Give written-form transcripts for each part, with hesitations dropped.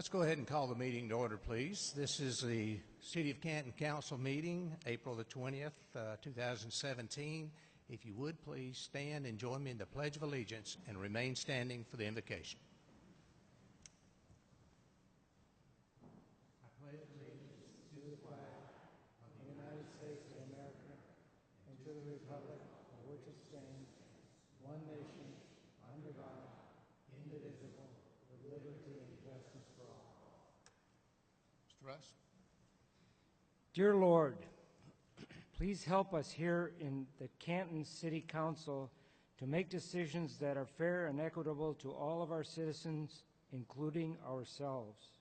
Let's go ahead and call the meeting to order, please. This is the City of Canton Council meeting, April the 20th, 2017. If you would, please stand and join me in the Pledge of Allegiance and remain standing for the invocation. I pledge allegiance to the flag of the United States of America and to the republic for which it stands, one nation, under God, indivisible, with liberty and justice for all. Mr. Russ? Dear Lord, please help us here in the Canton City Council to make decisions that are fair and equitable to all of our citizens, including ourselves.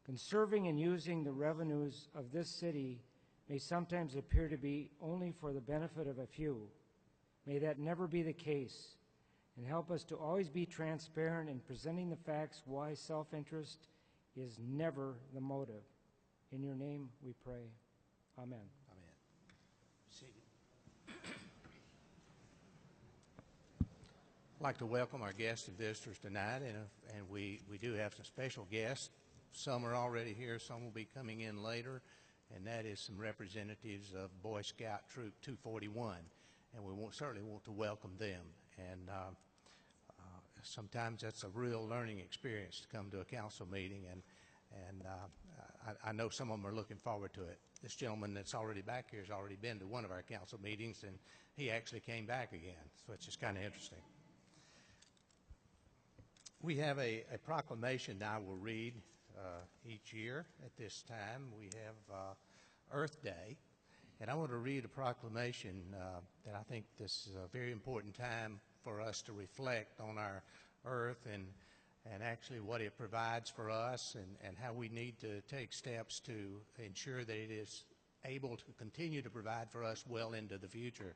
Conserving and using the revenues of this city may sometimes appear to be only for the benefit of a few. May that never be the case, and help us to always be transparent in presenting the facts why self-interest is never the motive. In your name we pray. Amen. Amen. Seated. I'd like to welcome our guests and visitors tonight, and we do have some special guests. Some are already here, some will be coming in later, and that is some representatives of Boy Scout Troop 241, and we certainly want to welcome them. And sometimes that's a real learning experience to come to a council meeting, and I know some of them are looking forward to it. This gentleman that's already back here has already been to one of our council meetings, and he actually came back again, so it's just kind of interesting. We have a proclamation that I will read each year at this time. We have Earth Day, and I want to read a proclamation that I think this is a very important time for us to reflect on our Earth and actually what it provides for us and how we need to take steps to ensure that it is able to continue to provide for us well into the future.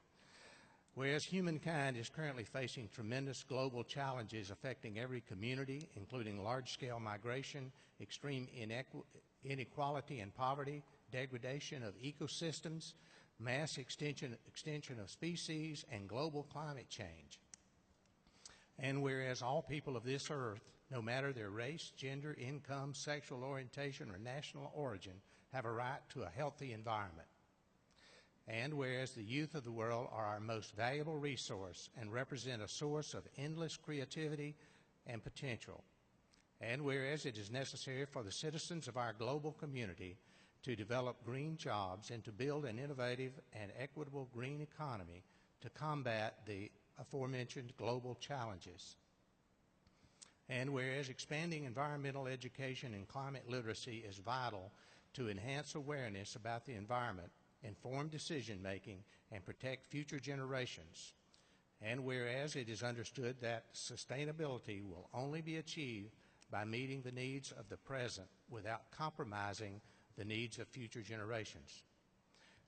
Whereas humankind is currently facing tremendous global challenges affecting every community, including large-scale migration, extreme inequality and poverty, degradation of ecosystems, mass extinction of species, and global climate change. And whereas all people of this earth, no matter their race, gender, income, sexual orientation, or national origin, have a right to a healthy environment. And whereas the youth of the world are our most valuable resource and represent a source of endless creativity and potential. And whereas it is necessary for the citizens of our global community to develop green jobs and to build an innovative and equitable green economy to combat the aforementioned global challenges. And whereas expanding environmental education and climate literacy is vital to enhance awareness about the environment, inform decision-making, and protect future generations. And whereas it is understood that sustainability will only be achieved by meeting the needs of the present without compromising the needs of future generations.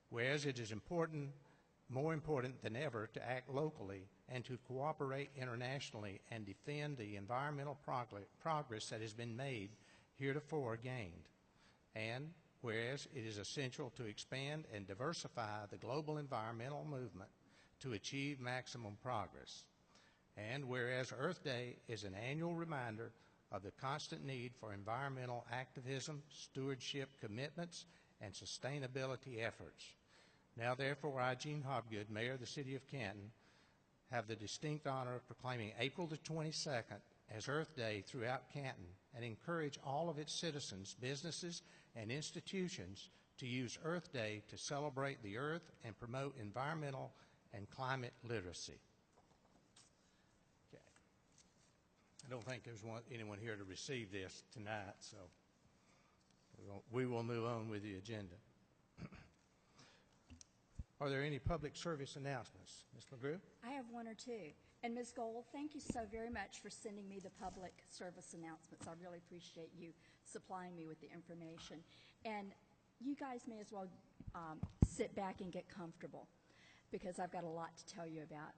Whereas it is more important than ever to act locally and to cooperate internationally and defend the environmental progress that has been made heretofore gained. And whereas it is essential to expand and diversify the global environmental movement to achieve maximum progress. And whereas Earth Day is an annual reminder of the constant need for environmental activism, stewardship commitments, and sustainability efforts. Now, therefore, I, Gene Hobgood, Mayor of the City of Canton, have the distinct honor of proclaiming April the 22nd as Earth Day throughout Canton and encourage all of its citizens, businesses, and institutions to use Earth Day to celebrate the Earth and promote environmental and climate literacy. Okay. I don't think there's anyone here to receive this tonight, so we will move on with the agenda. Are there any public service announcements? Ms. McGrew? I have one or two. And Ms. Gold, thank you so very much for sending me the public service announcements. I really appreciate you supplying me with the information. And you guys may as well sit back and get comfortable because I've got a lot to tell you about.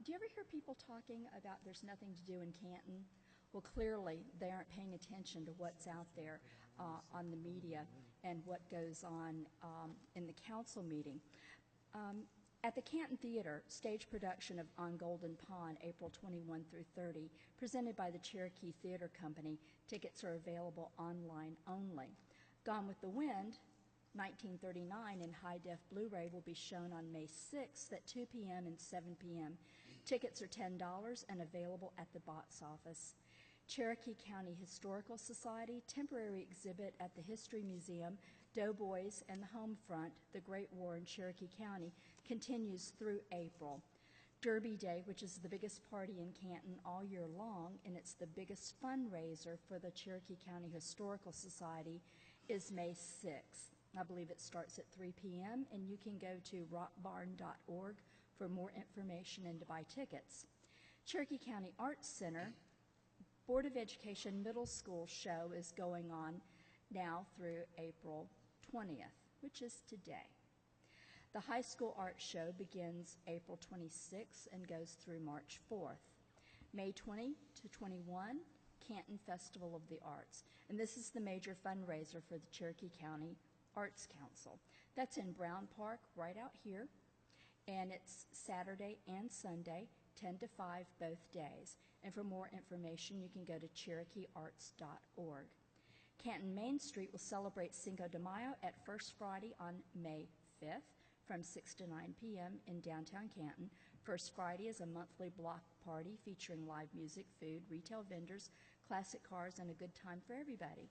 Do you ever hear people talking about there's nothing to do in Canton? Well, clearly they aren't paying attention to what's out there on the media and what goes on in the council meeting. At the Canton Theater, stage production of On Golden Pond, April 21 through 30, presented by the Cherokee Theater Company. Tickets are available online only. Gone with the Wind, 1939 in high-def Blu-ray, will be shown on May 6th at 2 p.m. and 7 p.m. Tickets are $10 and available at the box office. Cherokee County Historical Society temporary exhibit at the History Museum, Doughboys and the Home Front, the Great War in Cherokee County, continues through April. Derby Day, which is the biggest party in Canton all year long, and it's the biggest fundraiser for the Cherokee County Historical Society, is May 6th. I believe it starts at 3 p.m., and you can go to rockbarn.org for more information and to buy tickets. Cherokee County Arts Center Board of Education Middle School show is going on now through April 20th, which is today. The high school art show begins April 26th and goes through March 4th. May 20 to 21, Canton Festival of the Arts. And this is the major fundraiser for the Cherokee County Arts Council. That's in Brown Park, right out here. And it's Saturday and Sunday, 10 to 5 both days. And for more information, you can go to CherokeeArts.org. Canton Main Street will celebrate Cinco de Mayo at First Friday on May 5th from 6 to 9 p.m. in downtown Canton. First Friday is a monthly block party featuring live music, food, retail vendors, classic cars, and a good time for everybody.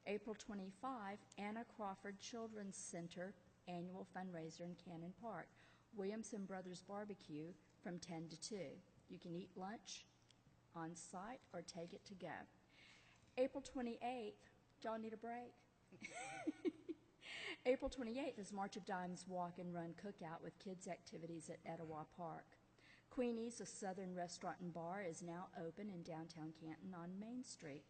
April 25, Anna Crawford Children's Center annual fundraiser in Cannon Park. Williamson Brothers Barbecue from 10 to 2. You can eat lunch on site or take it to go. April 28th, y'all need a break? April 28th is March of Dimes Walk and Run Cookout with kids' activities at Etowah Park. Queenie's, a southern restaurant and bar, is now open in downtown Canton on Main Street.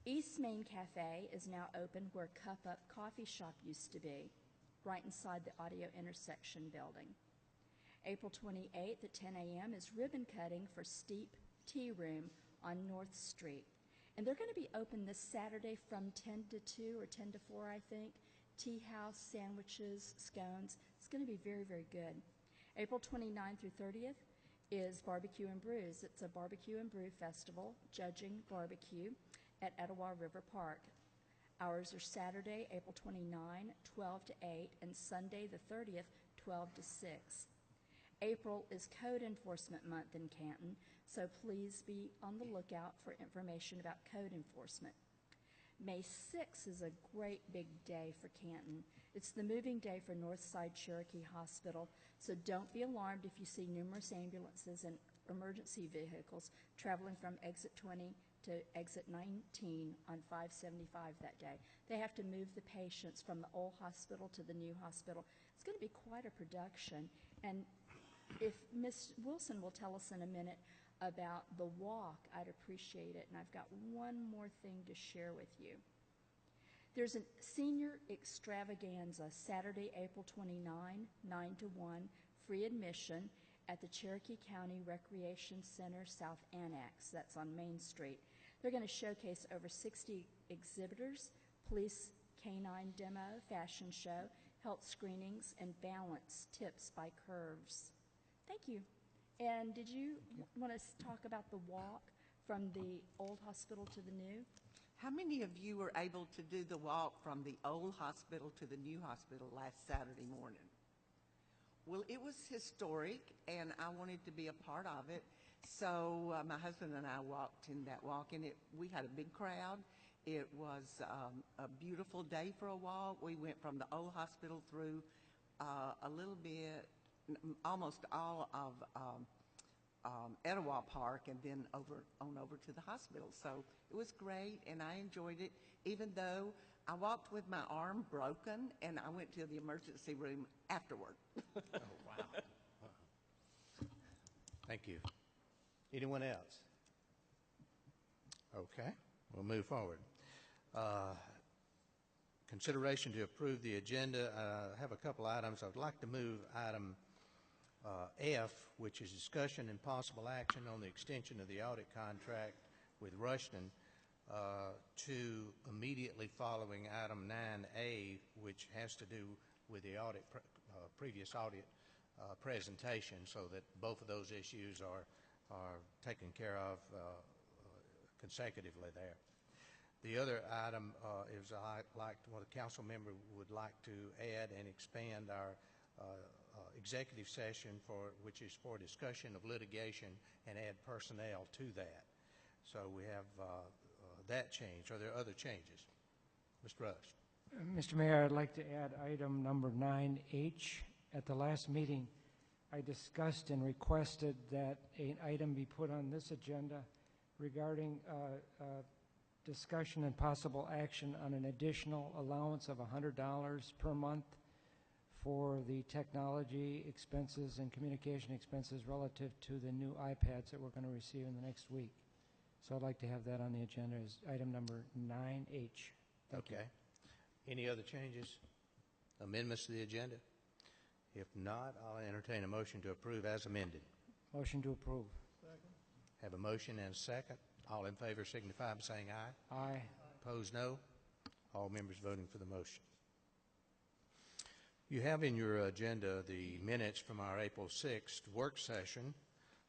East Main Cafe is now open where Cup Up Coffee Shop used to be, right inside the Audio Intersection building. April 28th at 10 a.m. is ribbon cutting for Steep Tea Room on North Street. And they're going to be open this Saturday from 10 to 2 or 10 to 4, I think. Tea house, sandwiches, scones. It's going to be very, very good. April 29th through 30th is Barbecue and Brews. It's a barbecue and brew festival, judging barbecue at Etowah River Park. Hours are Saturday, April 29, 12 to 8, and Sunday the 30th, 12 to 6. April is Code Enforcement Month in Canton, so please be on the lookout for information about code enforcement. May 6th is a great big day for Canton. It's the moving day for Northside Cherokee Hospital, so don't be alarmed if you see numerous ambulances and emergency vehicles traveling from exit 20 to exit 19 on 575 that day. They have to move the patients from the old hospital to the new hospital. It's going to be quite a production, and if Ms. Wilson will tell us in a minute about the walk, I'd appreciate it. And I've got one more thing to share with you. There's a senior extravaganza Saturday, April 29, 9 to 1, free admission at the Cherokee County Recreation Center South Annex. That's on Main Street. They're going to showcase over 60 exhibitors, police canine demo, fashion show, health screenings, and balance tips by Curves. Thank you. And did you want to talk about the walk from the old hospital to the new? How many of you were able to do the walk from the old hospital to the new hospital last Saturday morning? Well, it was historic, and I wanted to be a part of it. So my husband and I walked in that walk, and we had a big crowd. It was a beautiful day for a walk. We went from the old hospital through a little bit, almost all of Etowah Park, and then over to the hospital. So it was great, and I enjoyed it, even though I walked with my arm broken, and I went to the emergency room afterward. Oh, wow. Thank you. Anyone else? Okay, we'll move forward. Consideration to approve the agenda. I have a couple items. I would like to move item F, which is discussion and possible action on the extension of the audit contract with Rushton, to immediately following item 9A, which has to do with the audit, previous audit presentation so that both of those issues are taken care of consecutively there. The other item is what a council member would like to add and expand our executive session which is for discussion of litigation and add personnel to that. So we have that change. Are there other changes? Mr. Rush. Mr. Mayor, I'd like to add item number 9H. At the last meeting, I discussed and requested that an item be put on this agenda regarding discussion and possible action on an additional allowance of $100 per month for the technology expenses and communication expenses relative to the new iPads that we're going to receive in the next week. So I'd like to have that on the agenda as item number 9H. Thank you. Okay. Any other changes, amendments to the agenda? If not, I'll entertain a motion to approve as amended. Motion to approve. Have a motion and a second. All in favor signify by saying aye. Aye. Opposed, no. All members voting for the motion. You have in your agenda the minutes from our April 6th work session.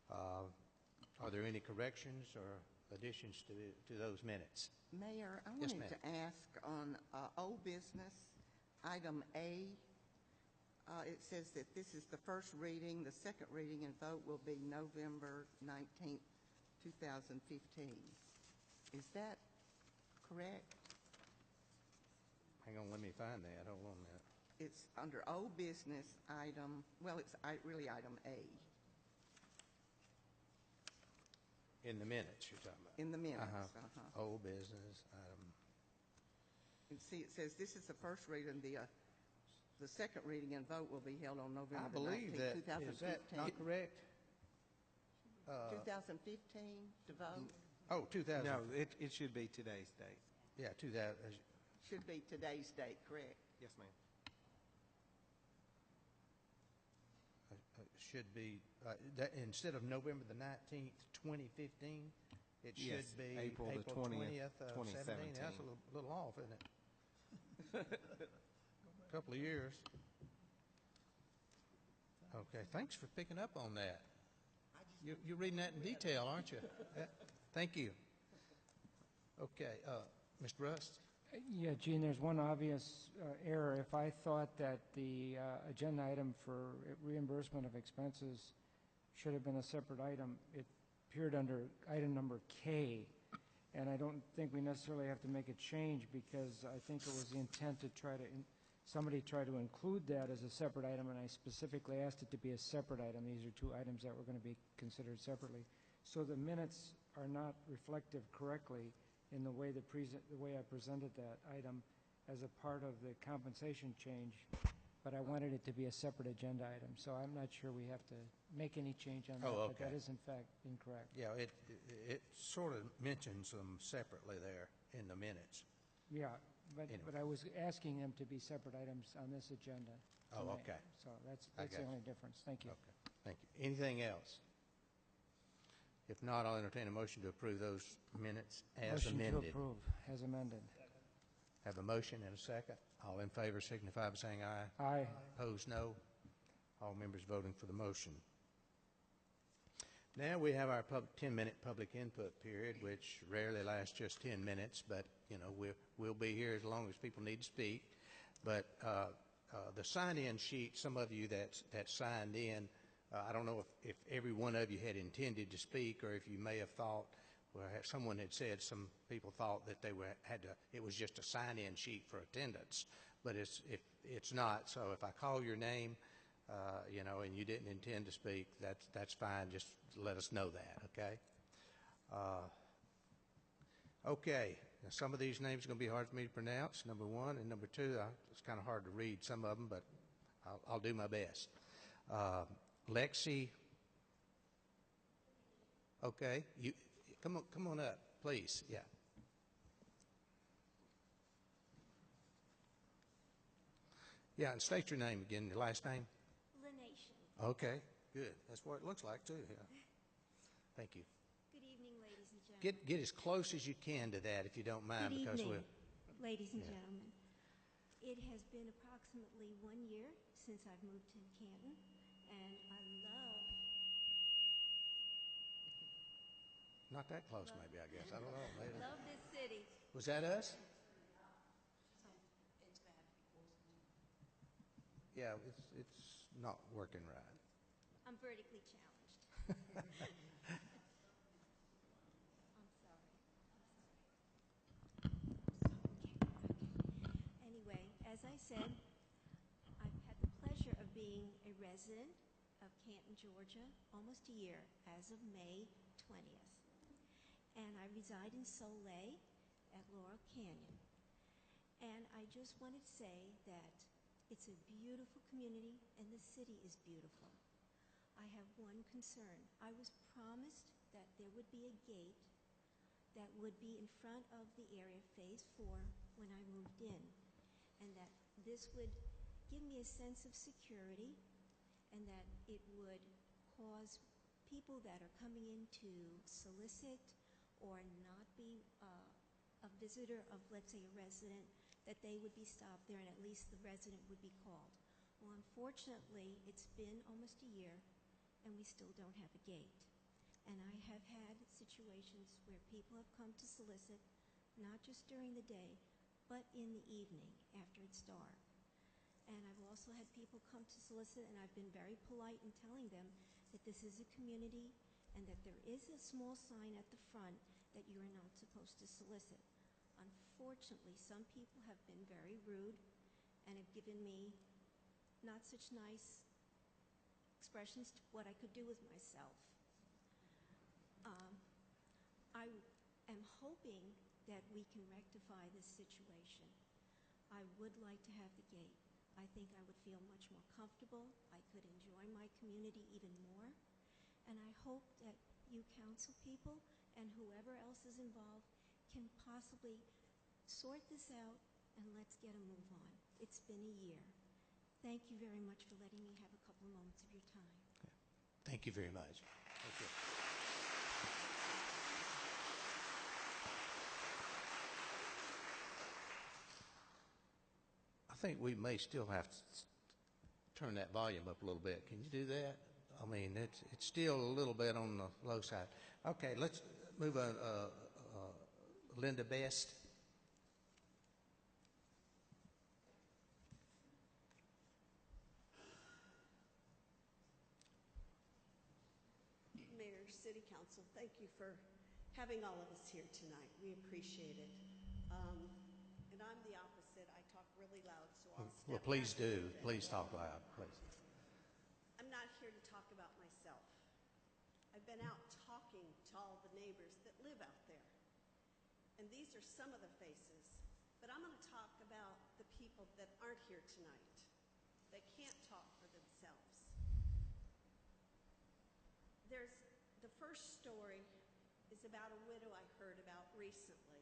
Are there any corrections or additions to those minutes? Mayor, I Yes, wanted to ask on old business, item A, it says that this is the first reading. The second reading and vote will be November 19th, 2015. Is that correct? Hang on, let me find that. Hold on a minute. It's under old business item, well, it's really item A In the minutes you're talking about? in the minutes. Old business item. And see, it says this is the first reading. The second reading and vote will be held on I November believe 19th, that, is that 2015. not correct? 2015 to vote? Oh, 2000. No, it should be today's date. Yeah, 2000. Should be today's date, correct? Yes, ma'am. Should be, instead of November the 19th, 2015, it should Yes, be April the 20th, 2017. That's a little off, isn't it? Couple of years. Okay, thanks for picking up on that. You're reading that in detail, aren't you? Thank you. Okay, Mr. Rust? Yeah, Gene, there's one obvious error. If I thought that the agenda item for reimbursement of expenses should have been a separate item, it appeared under item number K, and I don't think we necessarily have to make a change because I think it was the intent to somebody try to include that as a separate item, and I specifically asked it to be a separate item. These are two items that were going to be considered separately. So the minutes are not reflective correctly in the way I presented that item as a part of the compensation change, but I wanted it to be a separate agenda item. So I'm not sure we have to make any change on that, but that is in fact incorrect. Yeah, it sort of mentions them separately there in the minutes. Yeah, but Anyway. I was asking them to be separate items on this agenda Oh, tonight. okay. So that's I the got only difference. Thank you. Okay, thank you. Anything else? If not, I'll entertain a motion to approve those minutes as amended. Motion to approve as amended. Have a motion and a second. All in favor signify by saying aye. Aye. Opposed, no. All members voting for the motion. Now we have our 10-minute public input period, which rarely lasts just 10 minutes, but, you know, we'll be here as long as people need to speak. But the sign-in sheet, some of you that signed in, I don't know if every one of you had intended to speak, or if you may have thought, well, someone had said some people thought that it was just a sign-in sheet for attendance, but it's not. So if I call your name, you know, and you didn't intend to speak, that's fine. Just let us know that, okay? Okay. Now, some of these names are going to be hard for me to pronounce, number one, and number two, it's kind of hard to read some of them, but I'll do my best. Lexi, okay, you come on up, please. Yeah. Yeah, and state your name again, your last name. Lenation. Okay, good. That's what it looks like too. Yeah. Thank you. Good evening, ladies and gentlemen. Get as close as you can to that, if you don't mind, Good because evening, we're. ladies and Yeah. gentlemen. It has been approximately 1 year since I've moved to Canton, And I love, Not that close, maybe, I guess. I don't know. Maybe. love this city. Was that us? Yeah, it's not working right. I'm vertically challenged. I'm sorry. Okay. Anyway, as I said, I've had the pleasure of being a resident of Canton, Georgia, almost a year as of May 20th. And I reside in Soleil at Laurel Canyon. And I just wanted to say that it's a beautiful community and the city is beautiful. I have one concern. I was promised that there would be a gate that would be in front of the area Phase 4 when I moved in, and that this would give me a sense of security and that it would cause people that are coming in to solicit or not be a visitor of, let's say, a resident, that they would be stopped there and at least the resident would be called. Well, unfortunately, it's been almost a year and we still don't have a gate. And I have had situations where people have come to solicit, not just during the day, but in the evening after it's dark. And I've also had people come to solicit, and I've been very polite in telling them that this is a community and that there is a small sign at the front that you are not supposed to solicit. Unfortunately, some people have been very rude and have given me not such nice expressions to what I could do with myself. I am hoping that we can rectify this situation. I would like to have the gate. I think I would feel much more comfortable. I could enjoy my community even more. And I hope that you council people and whoever else is involved can possibly sort this out and let's get a move on. It's been a year. Thank you very much for letting me have a couple of moments of your time. Thank you very much. Thank you. I think we may still have to turn that volume up a little bit. Can you do that? I mean, it's still a little bit on the low side. Okay, let's move on. Linda Best. Mayor, City Council, thank you for having all of us here tonight. We appreciate it. And I'm the opposite. I talk really loud, so I'll step Well, please back a do. little bit. Please talk loud, please. I'm not here to talk about myself. I've been out talking to all the neighbors that live out there. And these are some of the faces. But I'm going to talk about the people that aren't here tonight, that can't talk for themselves. The first story is about a widow I heard about recently.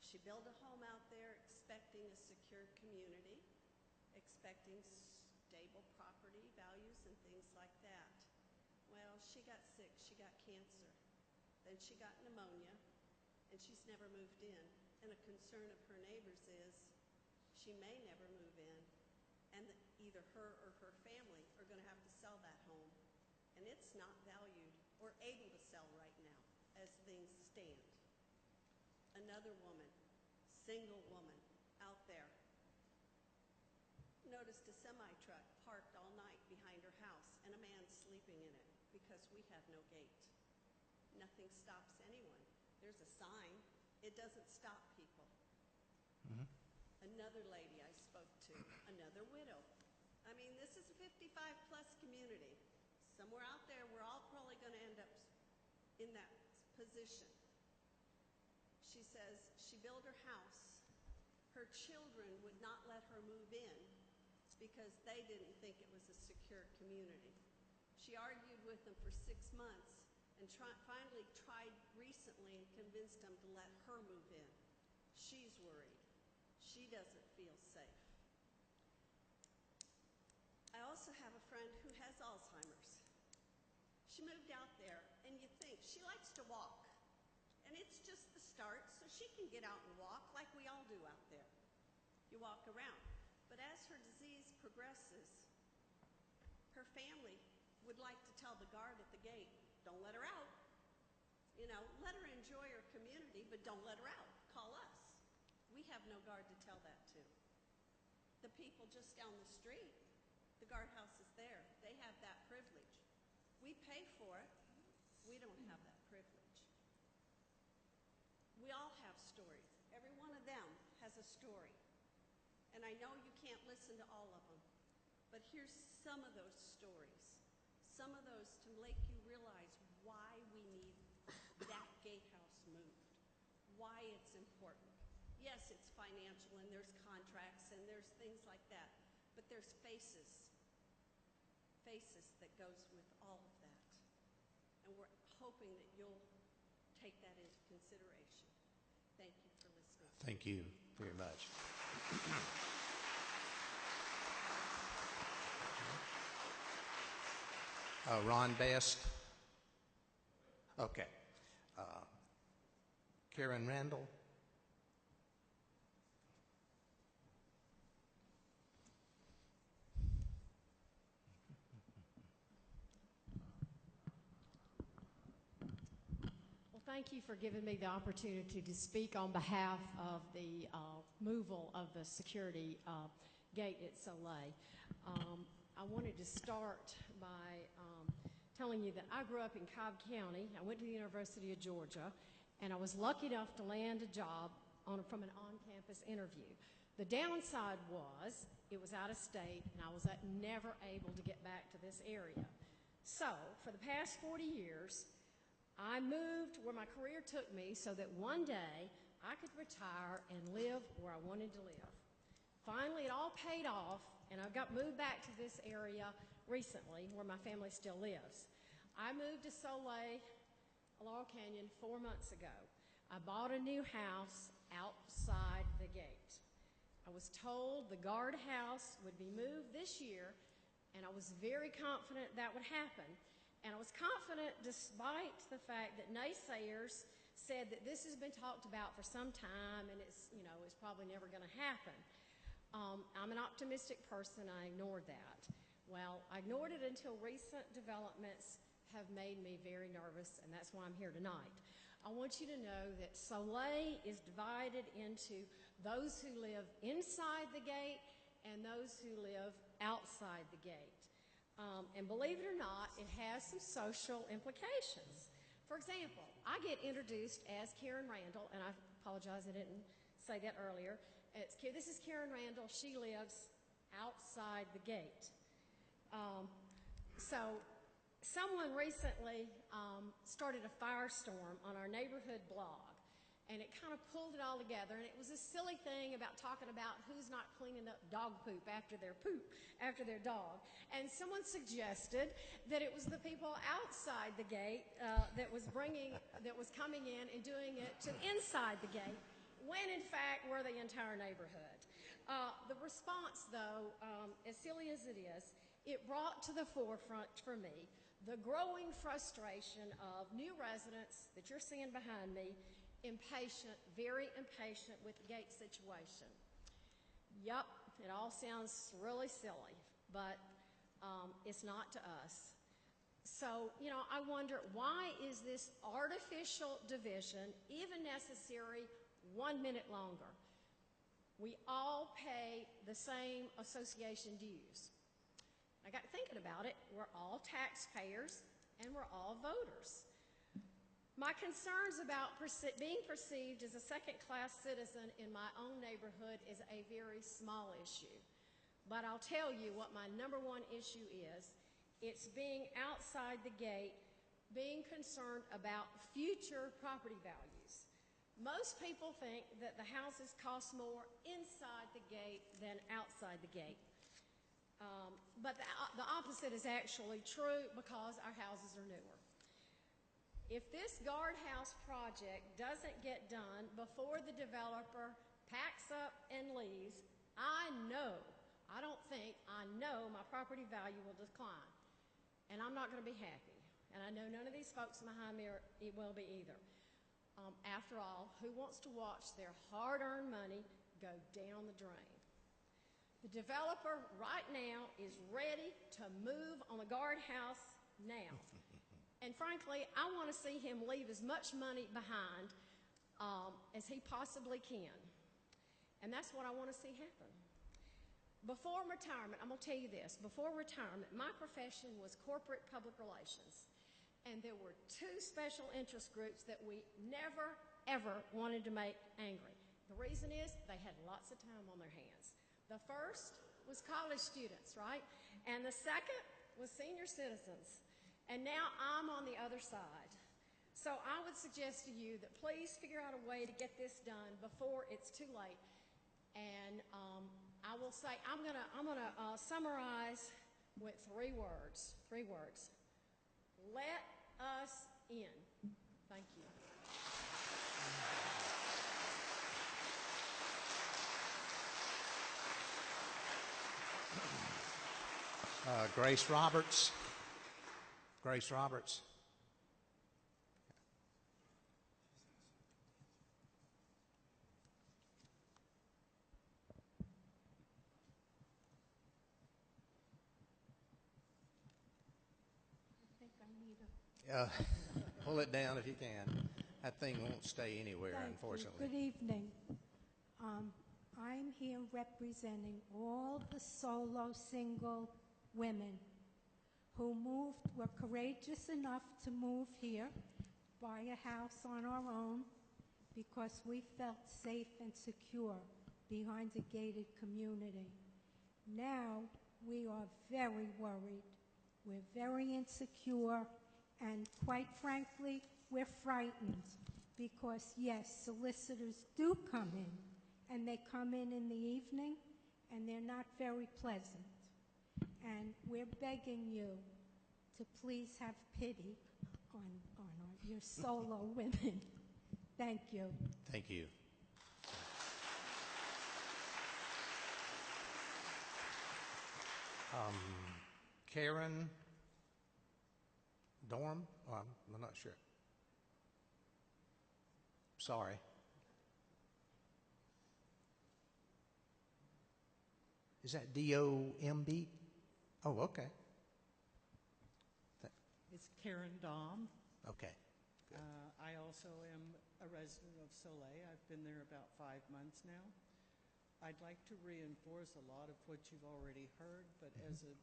She built a home out there expecting a secure community, expecting stable property values and things like that. Well, she got sick, she got cancer, then she got pneumonia, and she's never moved in. And a concern of her neighbors is she may never move in, and that either her or her family are going to have to sell that home. And it's not valued or able to sell right now as things stand. Another woman, single woman out there, noticed a semi-truck parked all night behind her house and a man sleeping in it because we have no gate. Nothing stops anyone. There's a sign. It doesn't stop people. Mm-hmm. Another lady I spoke to, another widow. I mean, this is a 55-plus community. Somewhere out there, we're all probably going to end up in that position. She says she built her house. Her children would not let her move in because they didn't think it was a secure community. She argued with them for 6 months and finally tried recently and convinced them to let her move in. She's worried. She doesn't feel safe. I also have a friend who has Alzheimer's. She moved out there, and you think, she likes to walk. And it's just the start, so she can get out and walk like we all do out there. You walk around. But as her disease progresses, her family would like to tell the guard at the gate, don't let her out. You know, let her enjoy her community, but don't let her out. Call us. We have no guard to tell that to. The people just down the street, the guardhouse is there. They have that privilege. We pay for it. We don't have that privilege. We all have stories. Every one of them has a story. And I know you can't listen to all of them, but here's some of those stories. Some of those to make you realize why we need that gatehouse moved, why it's important. Yes, it's financial and there's contracts and there's things like that, but there's faces that goes with all of that. And we're hoping that you'll take that into consideration. Thank you for listening. Thank you very much. Ron Best. Okay. Karen Randall. Well, thank you for giving me the opportunity to speak on behalf of the removal of the security gate at Soleil. I wanted to start by telling you that I grew up in Cobb County. I went to the University of Georgia, and I was lucky enough to land a job from an on-campus interview. The downside was it was out of state, and I was never able to get back to this area. So, for the past 40 years, I moved where my career took me so that one day I could retire and live where I wanted to live. Finally, it all paid off, and I got moved back to this area recently where my family still lives. I moved to Soleil, Laurel Canyon 4 months ago. I bought a new house outside the gate. I was told the guardhouse would be moved this year, and I was very confident that would happen. And I was confident despite the fact that naysayers said that this has been talked about for some time and it's probably never going to happen. I'm an optimistic person. I ignored that. Well, I ignored it until recent developments have made me very nervous, and that's why I'm here tonight. I want you to know that Soleil is divided into those who live inside the gate and those who live outside the gate. And believe it or not, it has some social implications. For example, I get introduced as Karen Randall, and I apologize I didn't say that earlier. This is Karen Randall. She lives outside the gate. So someone recently started a firestorm on our neighborhood blog, and it kind of pulled it all together. And it was a silly thing about talking about who's not cleaning up dog poop after their dog. And someone suggested that it was the people outside the gate that was coming in and doing it to inside the gate, when in fact we're the entire neighborhood. The response, though, as silly as it is, it brought to the forefront for me the growing frustration of new residents that you're seeing behind me, very impatient with the gate situation. Yup, it all sounds really silly, but it's not to us. So, I wonder, why is this artificial division even necessary 1 minute longer? We all pay the same association dues. I got thinking about it. We're all taxpayers and we're all voters. My concerns about being perceived as a second-class citizen in my own neighborhood is a very small issue. But I'll tell you what my number one issue is. It's being outside the gate, being concerned about future property values. Most people think that the houses cost more inside the gate than outside the gate. But the opposite is actually true because our houses are newer. If this guardhouse project doesn't get done before the developer packs up and leaves, I know my property value will decline. And I'm not going to be happy. And I know none of these folks behind me will be either. After all, who wants to watch their hard-earned money go down the drain? The developer right now is ready to move on the guardhouse now. And frankly, I want to see him leave as much money behind as he possibly can. And that's what I want to see happen. Before retirement, I'm going to tell you this. Before retirement, my profession was corporate public relations. And there were two special interest groups that we never, ever wanted to make angry. The reason is they had lots of time on their hands. The first was college students, right? And the second was senior citizens. And now I'm on the other side. So I would suggest to you that please figure out a way to get this done before it's too late. And I will say, I'm gonna summarize with three words. Let us in. Thank you. Grace Roberts. Grace Roberts. I think I need a... Pull it down if you can. That thing won't stay anywhere, Thank unfortunately. you. Good evening. I'm here representing all the solo single women who were courageous enough to move here, buy a house on our own, because we felt safe and secure behind a gated community. Now we are very worried. We're very insecure, and quite frankly, we're frightened because, yes, solicitors do come in, and they come in the evening, and they're not very pleasant. And we're begging you to please have pity on your solo women. Thank you. Thank you. Karen Dorm? Oh, I'm not sure. Sorry. Is that D-O-M-B? Oh, okay. It's Karen Dahm. Okay. Good. I also am a resident of Soleil. I've been there about 5 months now. I'd like to reinforce a lot of what you've already heard, but as a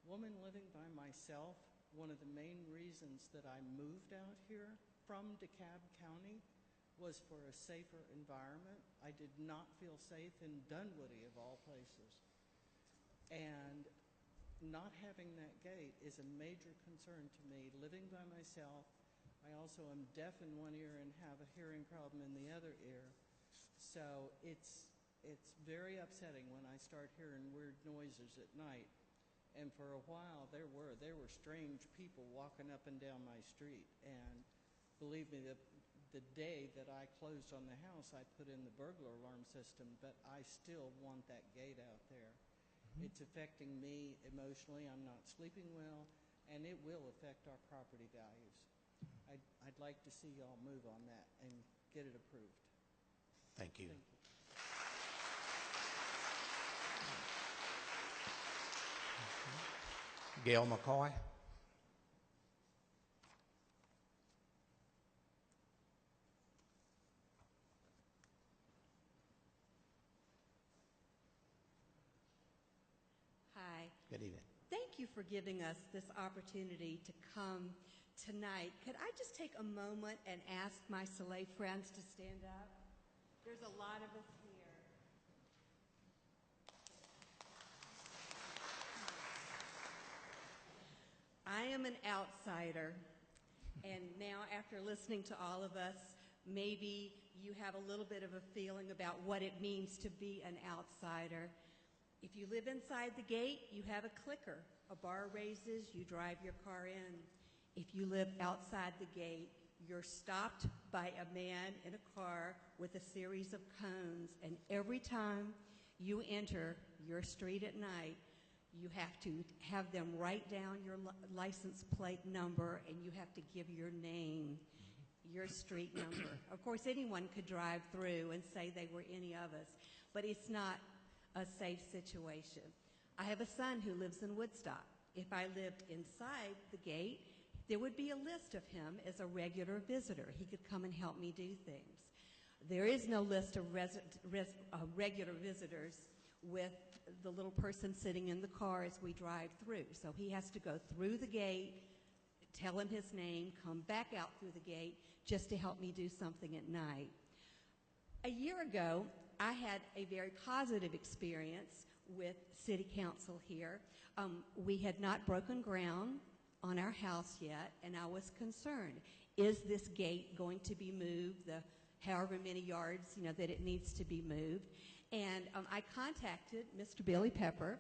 woman living by myself, one of the main reasons that I moved out here from DeKalb County was for a safer environment. I did not feel safe in Dunwoody, of all places. And not having that gate is a major concern to me. Living by myself, I also am deaf in one ear and have a hearing problem in the other ear. So it's very upsetting when I start hearing weird noises at night. And for a while there were strange people walking up and down my street. And believe me, the day that I closed on the house, I put in the burglar alarm system, but I still want that gate out there. It's affecting me emotionally. I'm not sleeping well, and it will affect our property values. I'd like to see y'all move on that and get it approved. Thank you. Thank you. Gail McCoy. Hi. Good evening. Thank you for giving us this opportunity to come tonight. Could I just take a moment and ask my Soleil friends to stand up? There's a lot of us here. I am an outsider, and now after listening to all of us, maybe you have a little bit of a feeling about what it means to be an outsider. If you live inside the gate, you have a clicker. A bar raises, you drive your car in. If you live outside the gate, you're stopped by a man in a car with a series of cones, and every time you enter your street at night, you have to have them write down your license plate number, and you have to give your name, your street number. Of course, anyone could drive through and say they were any of us, but it's not a safe situation. I have a son who lives in Woodstock. If I lived inside the gate, there would be a list of him as a regular visitor. He could come and help me do things. There is no list of regular visitors with the little person sitting in the car as we drive through. So he has to go through the gate, tell him his name, come back out through the gate just to help me do something at night. A year ago, I had a very positive experience with City Council here. We had not broken ground on our house yet, and I was concerned. Is this gate going to be moved, the however many yards, that it needs to be moved? And I contacted Mr. Billy Pepper,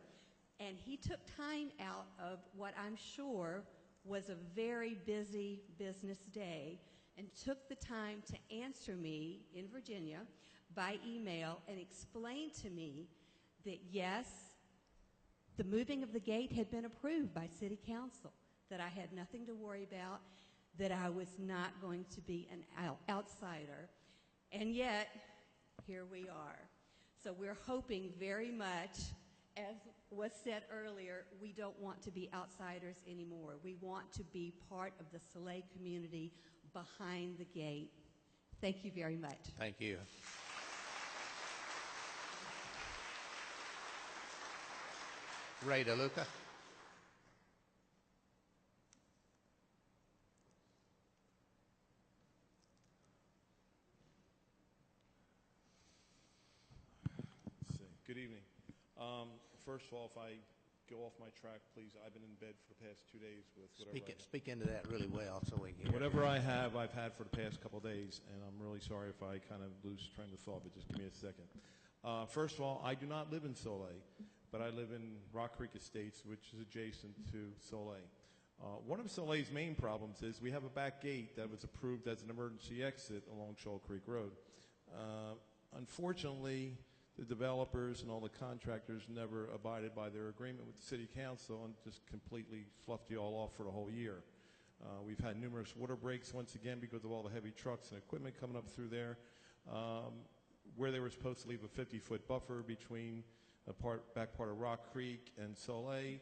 and he took time out of what I'm sure was a very busy business day and took the time to answer me in Virginia by email and explain to me that yes, the moving of the gate had been approved by City Council, that I had nothing to worry about, that I was not going to be an outsider. And yet, here we are. So we're hoping very much, as was said earlier, we don't want to be outsiders anymore. We want to be part of the Soleil community behind the gate. Thank you very much. Thank you. Ray DeLuca. Good evening. First of all, if I go off my track, please, I've been in bed for the past 2 days with whatever Speak into that really well so we can hear. whatever I have, I've had for the past couple of days, and I'm really sorry if I kind of lose train of thought, but just give me a second. First of all, I do not live in Soleil, but I live in Rock Creek Estates, which is adjacent to Soleil. One of Soleil's main problems is we have a back gate that was approved as an emergency exit along Shoal Creek Road. Unfortunately, the developers and all the contractors never abided by their agreement with the city council and just completely fluffed you all off for the whole year. We've had numerous water breaks once again because of all the heavy trucks and equipment coming up through there. Where they were supposed to leave a 50-foot buffer between the back part of Rock Creek and Soleil,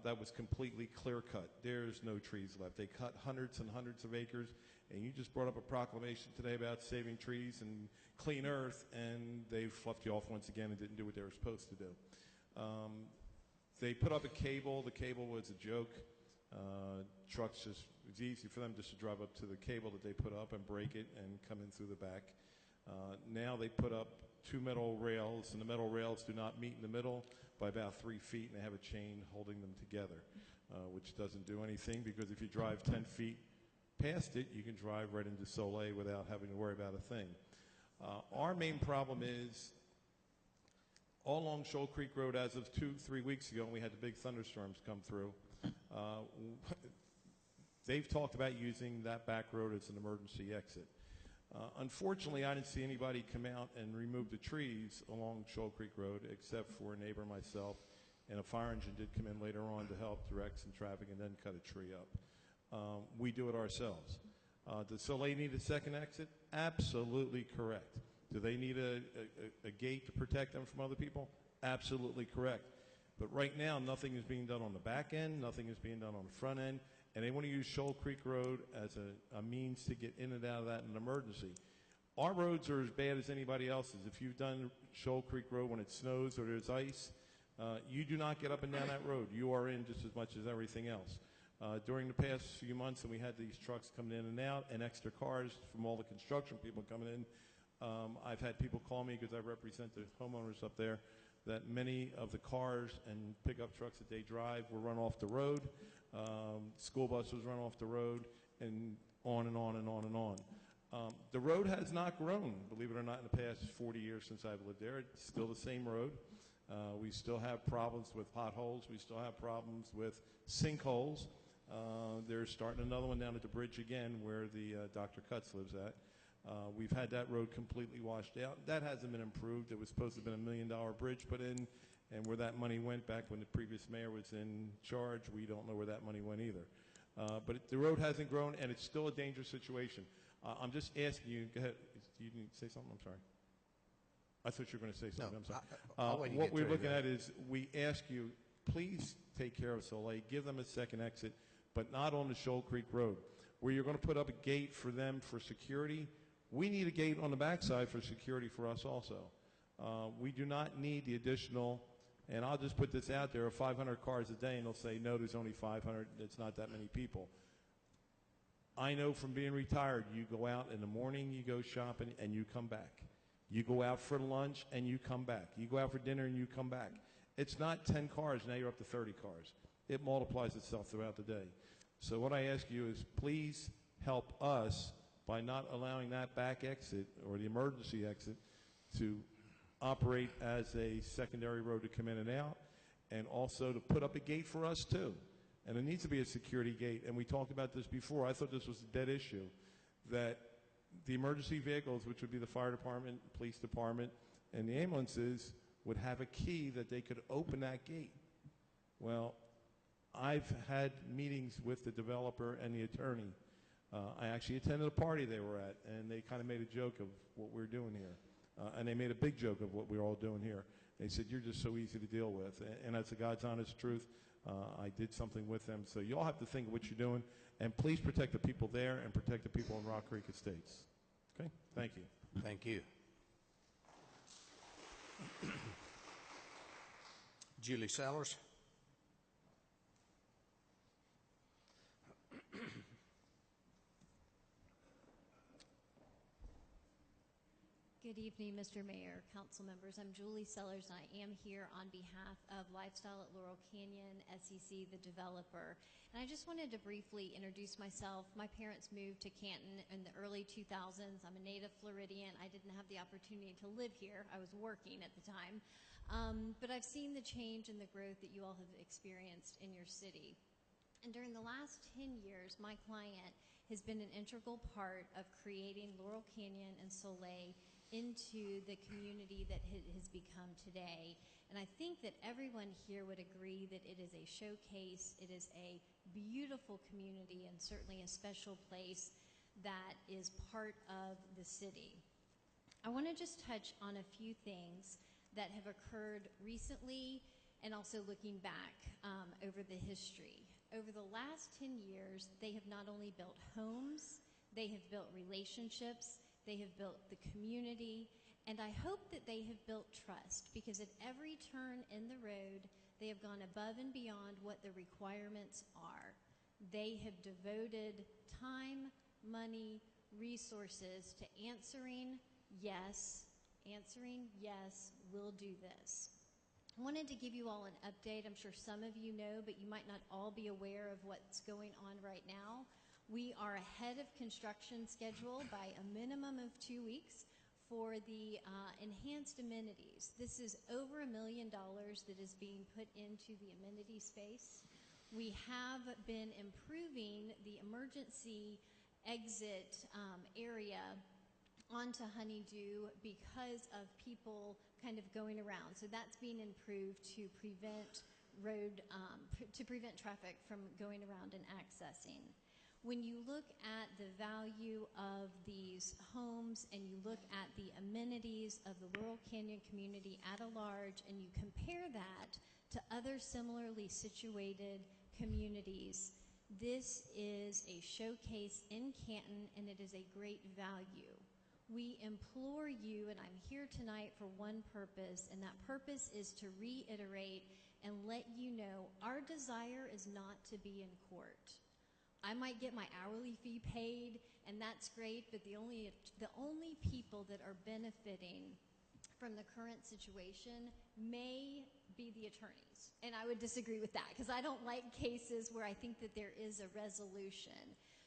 that was completely clear cut. There's no trees left. They cut hundreds and hundreds of acres, and you just brought up a proclamation today about saving trees and clean earth, and they fluffed you off once again and didn't do what they were supposed to do. They put up a cable. The cable was a joke. Trucks just, it was easy for them just to drive up to the cable that they put up and break it and come in through the back. Now they put up 2 metal rails, and the metal rails do not meet in the middle by about 3 feet, and they have a chain holding them together, which doesn't do anything because if you drive 10 feet past it, you can drive right into Soleil without having to worry about a thing. Our main problem is all along Shoal Creek Road as of 2-3 weeks ago when we had the big thunderstorms come through, they've talked about using that back road as an emergency exit. Unfortunately, I didn't see anybody come out and remove the trees along Shoal Creek Road except for a neighbor, myself, and a fire engine did come in later on to help direct some traffic and then cut a tree up. We do it ourselves. Does Soleil need a second exit? Absolutely correct. Do they need a gate to protect them from other people? Absolutely correct. But right now, nothing is being done on the back end, nothing is being done on the front end, and they want to use Shoal Creek Road as a means to get in and out of that in an emergency. Our roads are as bad as anybody else's. If you've done Shoal Creek Road when it snows or there's ice, you do not get up and down that road. You are in just as much as everything else. During the past few months, and we had these trucks coming in and out and extra cars from all the construction people coming in, I've had people call me because I represent the homeowners up there that many of the cars and pickup trucks that they drive were run off the road. School buses run off the road, and on and on and on and on. The road has not grown, believe it or not, in the past 40 years since I've lived there. It's still the same road. We still have problems with potholes. We still have problems with sinkholes. They're starting another one down at the bridge again where the Dr. Cutts lives at. We've had that road completely washed out. That hasn't been improved. It was supposed to have been $1 million bridge put in, and where that money went back when the previous mayor was in charge, we don't know where that money went either. But the road hasn't grown, and it's still a dangerous situation. I'm just asking you, go ahead, you need to say something? I'm sorry. I thought you were going to say something. No, I'm sorry. I'll wait till you What get we're through. looking at is we ask you, please take care of Soleil, give them a second exit, but not on the Shoal Creek Road. Where you're going to put up a gate for them for security, we need a gate on the backside for security for us also. We do not need the additional, and I'll just put this out there, 500 cars a day, and they'll say, no, there's only 500, it's not that many people. I know from being retired, you go out in the morning, you go shopping, and you come back. You go out for lunch, and you come back. You go out for dinner, and you come back. It's not 10 cars, now you're up to 30 cars. It multiplies itself throughout the day. So what I ask you is please help us by not allowing that back exit or the emergency exit to operate as a secondary road to come in and out, and also to put up a gate for us too. And it needs to be a security gate, and we talked about this before. I thought this was a dead issue, that the emergency vehicles, which would be the fire department, police department, and the ambulances, would have a key that they could open that gate. Well, I've had meetings with the developer and the attorney. I actually attended a party they were at, and they kind of made a joke of what we're doing here. And they made a big joke of what we're all doing here. They said, you're just so easy to deal with. And that's the God's honest truth. I did something with them. So you all have to think of what you're doing. And please protect the people there and protect the people in Rock Creek Estates. Okay? Thank you. Thank you. Julie Sellers. Good evening, Mr. Mayor, council members. I'm Julie Sellers, and I am here on behalf of Lifestyle at Laurel Canyon, SEC, the developer. And I just wanted to briefly introduce myself. My parents moved to Canton in the early 2000s. I'm a native Floridian. I didn't have the opportunity to live here. I was working at the time. But I've seen the change and the growth that you all have experienced in your city. And during the last 10 years, my client has been an integral part of creating Laurel Canyon and Soleil into the community that it has become today. And I think that everyone here would agree that it is a showcase, it is a beautiful community, and certainly a special place that is part of the city. I want to just touch on a few things that have occurred recently and also looking back over the history. Over the last 10 years, they have not only built homes, they have built relationships, they have built the community, and I hope that they have built trust, because at every turn in the road, they have gone above and beyond what the requirements are. They have devoted time, money, resources to answering yes, we'll do this. I wanted to give you all an update. I'm sure some of you know, but you might not all be aware of what's going on right now. We are ahead of construction schedule by a minimum of 2 weeks for the enhanced amenities. This is over $1 million that is being put into the amenity space. We have been improving the emergency exit area onto Honeydew because of people kind of going around. So that's being improved to prevent traffic from going around and accessing. When you look at the value of these homes and you look at the amenities of the Laurel Canyon community at a large, and you compare that to other similarly situated communities, this is a showcase in Canton, and it is a great value. We implore you, and I'm here tonight for one purpose, and that purpose is to reiterate and let you know our desire is not to be in court. I might get my hourly fee paid, and that's great, but the only people that are benefiting from the current situation may be the attorneys. And I would disagree with that, because I don't like cases where I think that there is a resolution.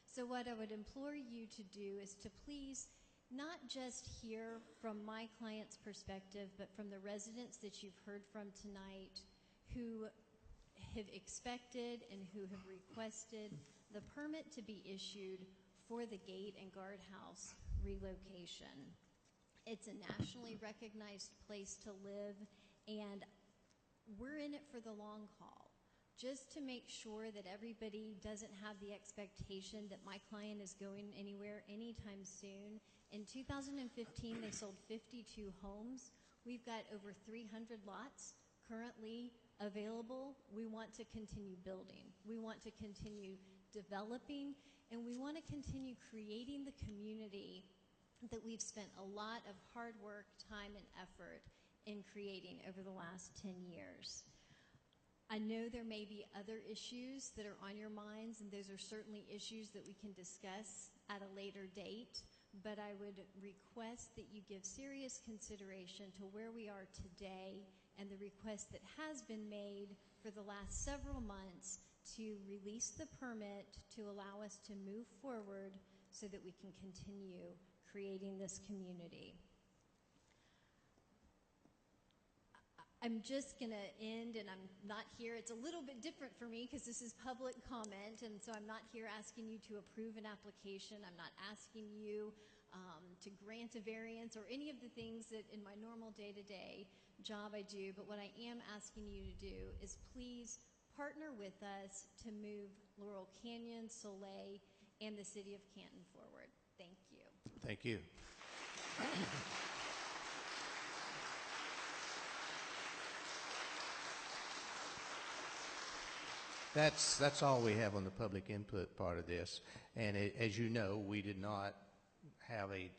So what I would implore you to do is to please not just hear from my client's perspective, but from the residents that you've heard from tonight who have expected and who have requested the permit to be issued for the gate and guardhouse relocation. It's a nationally recognized place to live, and we're in it for the long haul. Just to make sure that everybody doesn't have the expectation that my client is going anywhere anytime soon. In 2015, they sold 52 homes. We've got over 300 lots currently available. We want to continue building. We want to continue developing, and we want to continue creating the community that we've spent a lot of hard work, time, and effort in creating over the last 10 years. I know there may be other issues that are on your minds, and those are certainly issues that we can discuss at a later date, but I would request that you give serious consideration to where we are today and the request that has been made for the last several months to release the permit to allow us to move forward so that we can continue creating this community. I'm just going to end, and I'm not here. It's a little bit different for me because this is public comment, and so I'm not here asking you to approve an application. I'm not asking you to grant a variance or any of the things that in my normal day-to-day job I do, but what I am asking you to do is please partner with us to move Laurel Canyon, Soleil, and the city of Canton forward. Thank you. Thank you. That's all we have on the public input part of this. And as you know, we did not have a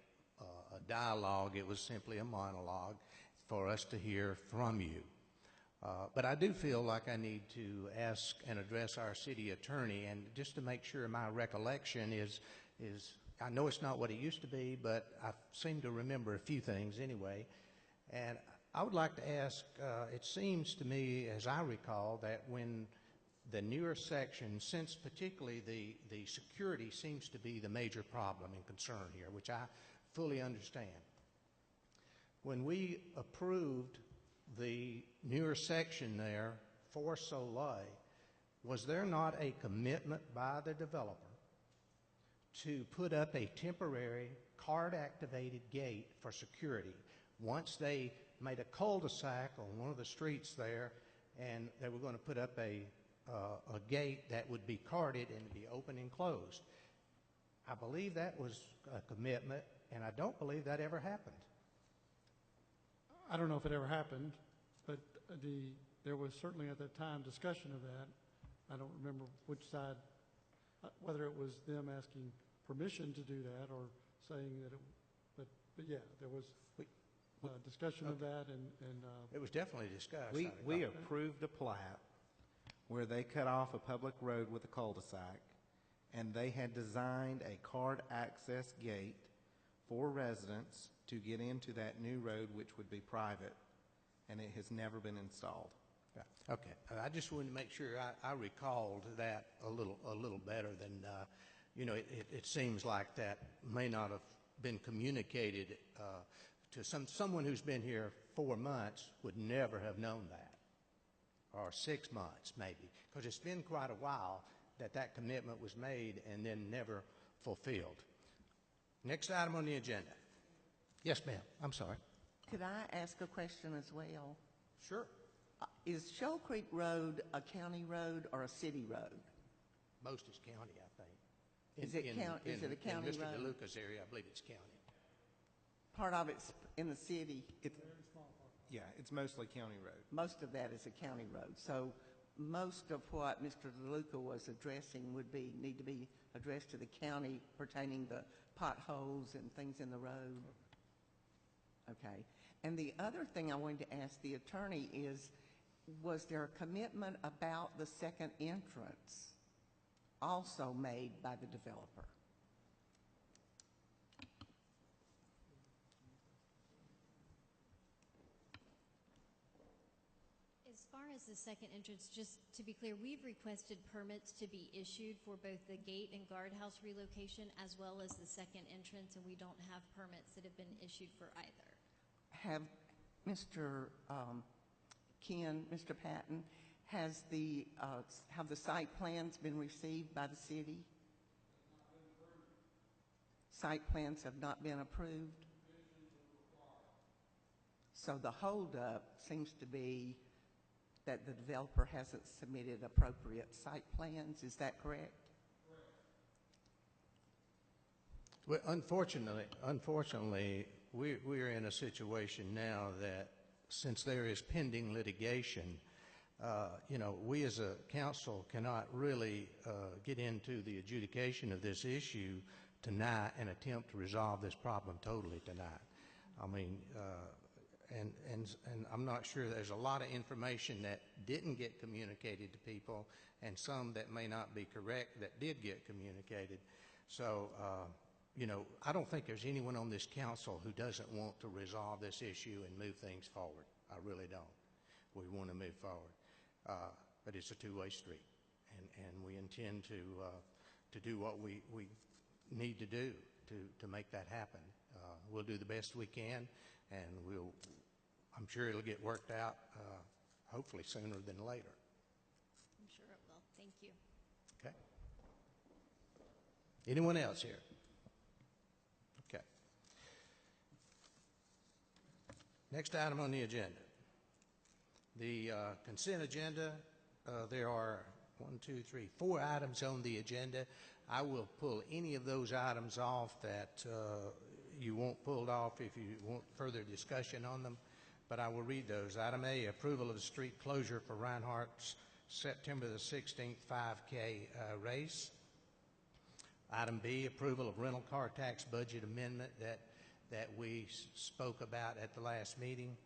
dialogue. It was simply a monologue for us to hear from you. But I do feel like I need to ask and address our city attorney, and just to make sure my recollection is I know it's not what it used to be, but I seem to remember a few things anyway. And I would like to ask, it seems to me, as I recall, that when the newer section, since particularly the security seems to be the major problem and concern here, which I fully understand. When we approved the newer section there for Soleil, was there not a commitment by the developer to put up a temporary card-activated gate for security once they made a cul-de-sac on one of the streets there, and they were going to put up a gate that would be carded and be open and closed? I believe that was a commitment, and I don't believe that ever happened. I don't know if it ever happened, but there was certainly at that time discussion of that. I don't remember which side, whether it was them asking permission to do that or saying that it, but yeah, there was discussion of that, and it was definitely discussed. We approved a plat where they cut off a public road with a cul-de-sac, and they had designed a card access gate for residents to get into that new road, which would be private, and it has never been installed. Yeah. Okay. I just wanted to make sure I recalled that a little better than, it seems like that may not have been communicated to someone who's been here 4 months would never have known that, or 6 months maybe, because it's been quite a while that commitment was made and then never fulfilled. Next item on the agenda. Yes, ma'am. I'm sorry. Could I ask a question as well? Sure. Is Shoal Creek Road a county road or a city road? Most is county, I think. Is it a county in Mr. road? DeLuca's area, I believe it's county. Part of it's in the city. Yeah, it's mostly county road. Most of that is a county road. So most of what Mr. DeLuca was addressing would need to be addressed to the county pertaining to potholes and things in the road. Okay. And the other thing I wanted to ask the attorney is, was there a commitment about the second entrance also made by the developer? As far as the second entrance, just to be clear, we've requested permits to be issued for both the gate and guardhouse relocation as well as the second entrance, and we don't have permits that have been issued for either. Have Mr. Mr. Patton, have the site plans been received by the city? Site plans have not been approved? So the holdup seems to be that the developer hasn't submitted appropriate site plans. Is that correct? Well, unfortunately, we're in a situation now that since there is pending litigation, we as a council cannot really get into the adjudication of this issue tonight and attempt to resolve this problem totally tonight. I mean, and I'm not sure, there's a lot of information that didn't get communicated to people and some that may not be correct that did get communicated. So, I don't think there's anyone on this council who doesn't want to resolve this issue and move things forward. I really don't. We want to move forward. But it's a two-way street, and we intend to do what we need to do to make that happen. We'll do the best we can, and I'm sure it'll get worked out hopefully sooner than later. I'm sure it will. Thank you. Okay. Anyone else here? Okay. Next item on the agenda. The consent agenda, there are 4 items on the agenda. I will pull any of those items off that you want pulled off if you want further discussion on them, but I will read those. Item A, approval of the street closure for Reinhardt's September the 16th 5K race. Item B, approval of rental car tax budget amendment that we spoke about at the last meeting.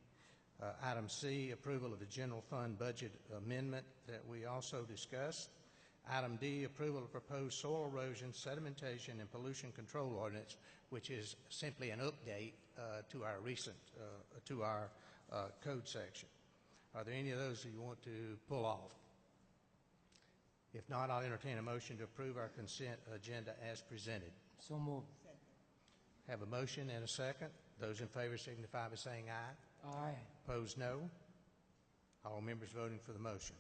Item C, approval of the general fund budget amendment that we also discussed. Item D, approval of proposed soil erosion, sedimentation, and pollution control ordinance, which is simply an update to our recent, code section. Are there any of those that you want to pull off? If not, I'll entertain a motion to approve our consent agenda as presented. So moved. Have a motion and a second. Those in favor signify by saying aye. Aye. Opposed, no. All members voting for the motion.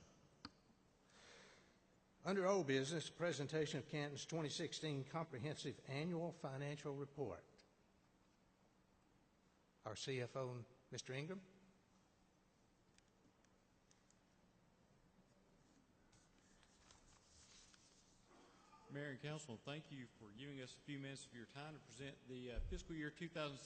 Under old business, presentation of Canton's 2016 Comprehensive Annual Financial Report. Our CFO, Mr. Ingram. Mayor and Council, thank you for giving us a few minutes of your time to present the fiscal year 2016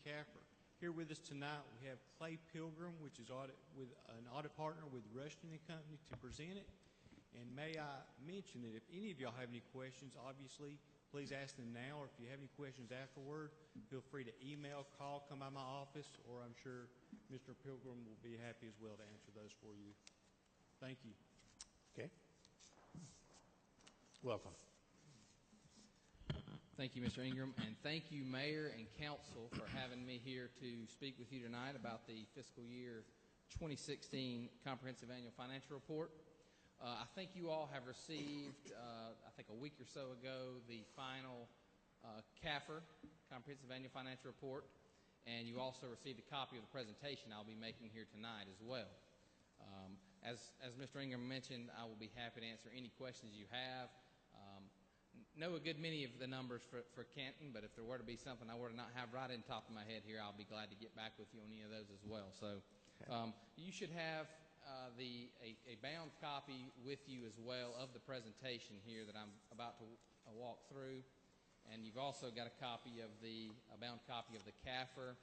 CAFR. Here with us tonight we have Clay Pilgrim, which is an audit partner with Rushton & Company, to present it. And may I mention that if any of y'all have any questions, obviously, please ask them now, or if you have any questions afterward, feel free to email, call, come by my office, or I'm sure Mr. Pilgrim will be happy as well to answer those for you. Thank you. Okay. Welcome. Thank you, Mr. Ingram, and thank you, Mayor and Council, for having me here to speak with you tonight about the fiscal year 2016 Comprehensive Annual Financial Report. I think you all have received, I think a week or so ago, the final CAFR, Comprehensive Annual Financial Report, and you also received a copy of the presentation I'll be making here tonight as well. As Mr. Ingram mentioned, I will be happy to answer any questions you have. Know a good many of the numbers for Canton, but if there were to be something I were to not have right in the top of my head here, I'll be glad to get back with you on any of those as well. So you should have a bound copy with you as well of the presentation here that I'm about to walk through, and you've also got a bound copy of the CAFR,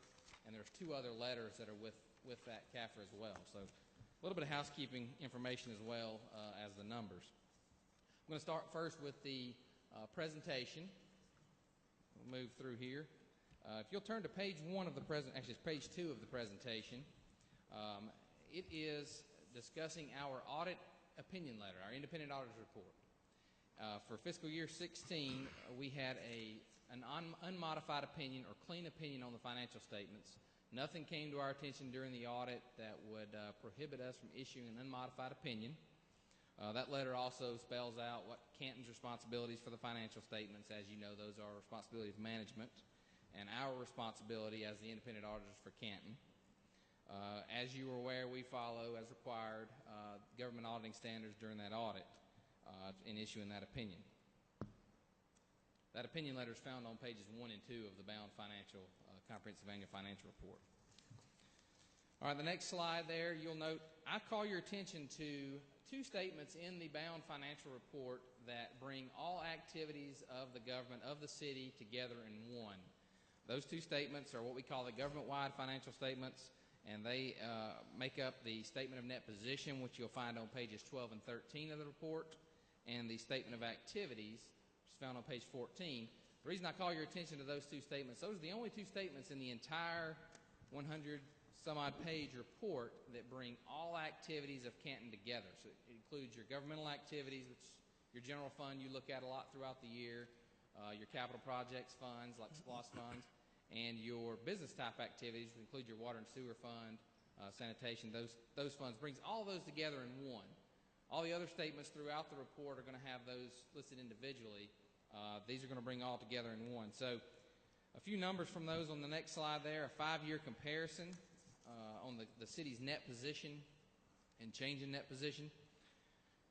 and there's 2 other letters that are with that CAFR as well. So a little bit of housekeeping information as well as the numbers. I'm going to start first with the presentation. We'll move through here. If you'll turn to page 1 of the actually it's page 2 of the presentation, it is discussing our audit opinion letter, our independent auditor's report. For fiscal year 16, we had an unmodified opinion or clean opinion on the financial statements. Nothing came to our attention during the audit that would prohibit us from issuing an unmodified opinion. That letter also spells out what Canton's responsibilities for the financial statements. As you know, those are responsibility of management, and our responsibility as the independent auditors for Canton. As you are aware, we follow, as required, government auditing standards during that audit in issuing that opinion. That opinion letter is found on pages 1 and 2 of the bound Comprehensive Annual Financial Report. All right, the next slide there, you'll note I call your attention to 2 statements in the bound financial report that bring all activities of the government of the city together in one. Those 2 statements are what we call the government-wide financial statements and they make up the statement of net position, which you'll find on pages 12 and 13 of the report, and the statement of activities, which is found on page 14. The reason I call your attention to those two statements, those are the only two statements in the entire 100-some-odd page report that bring all activities of Canton together. So it includes your governmental activities, which your general fund you look at a lot throughout the year, your capital projects funds like SPLOST funds, and your business type activities, which include your water and sewer fund, sanitation, those funds, brings all those together in one. All the other statements throughout the report are going to have those listed individually. These are going to bring all together in one. So a few numbers from those on the next slide there, a 5-year comparison on the city's net position and change in net position.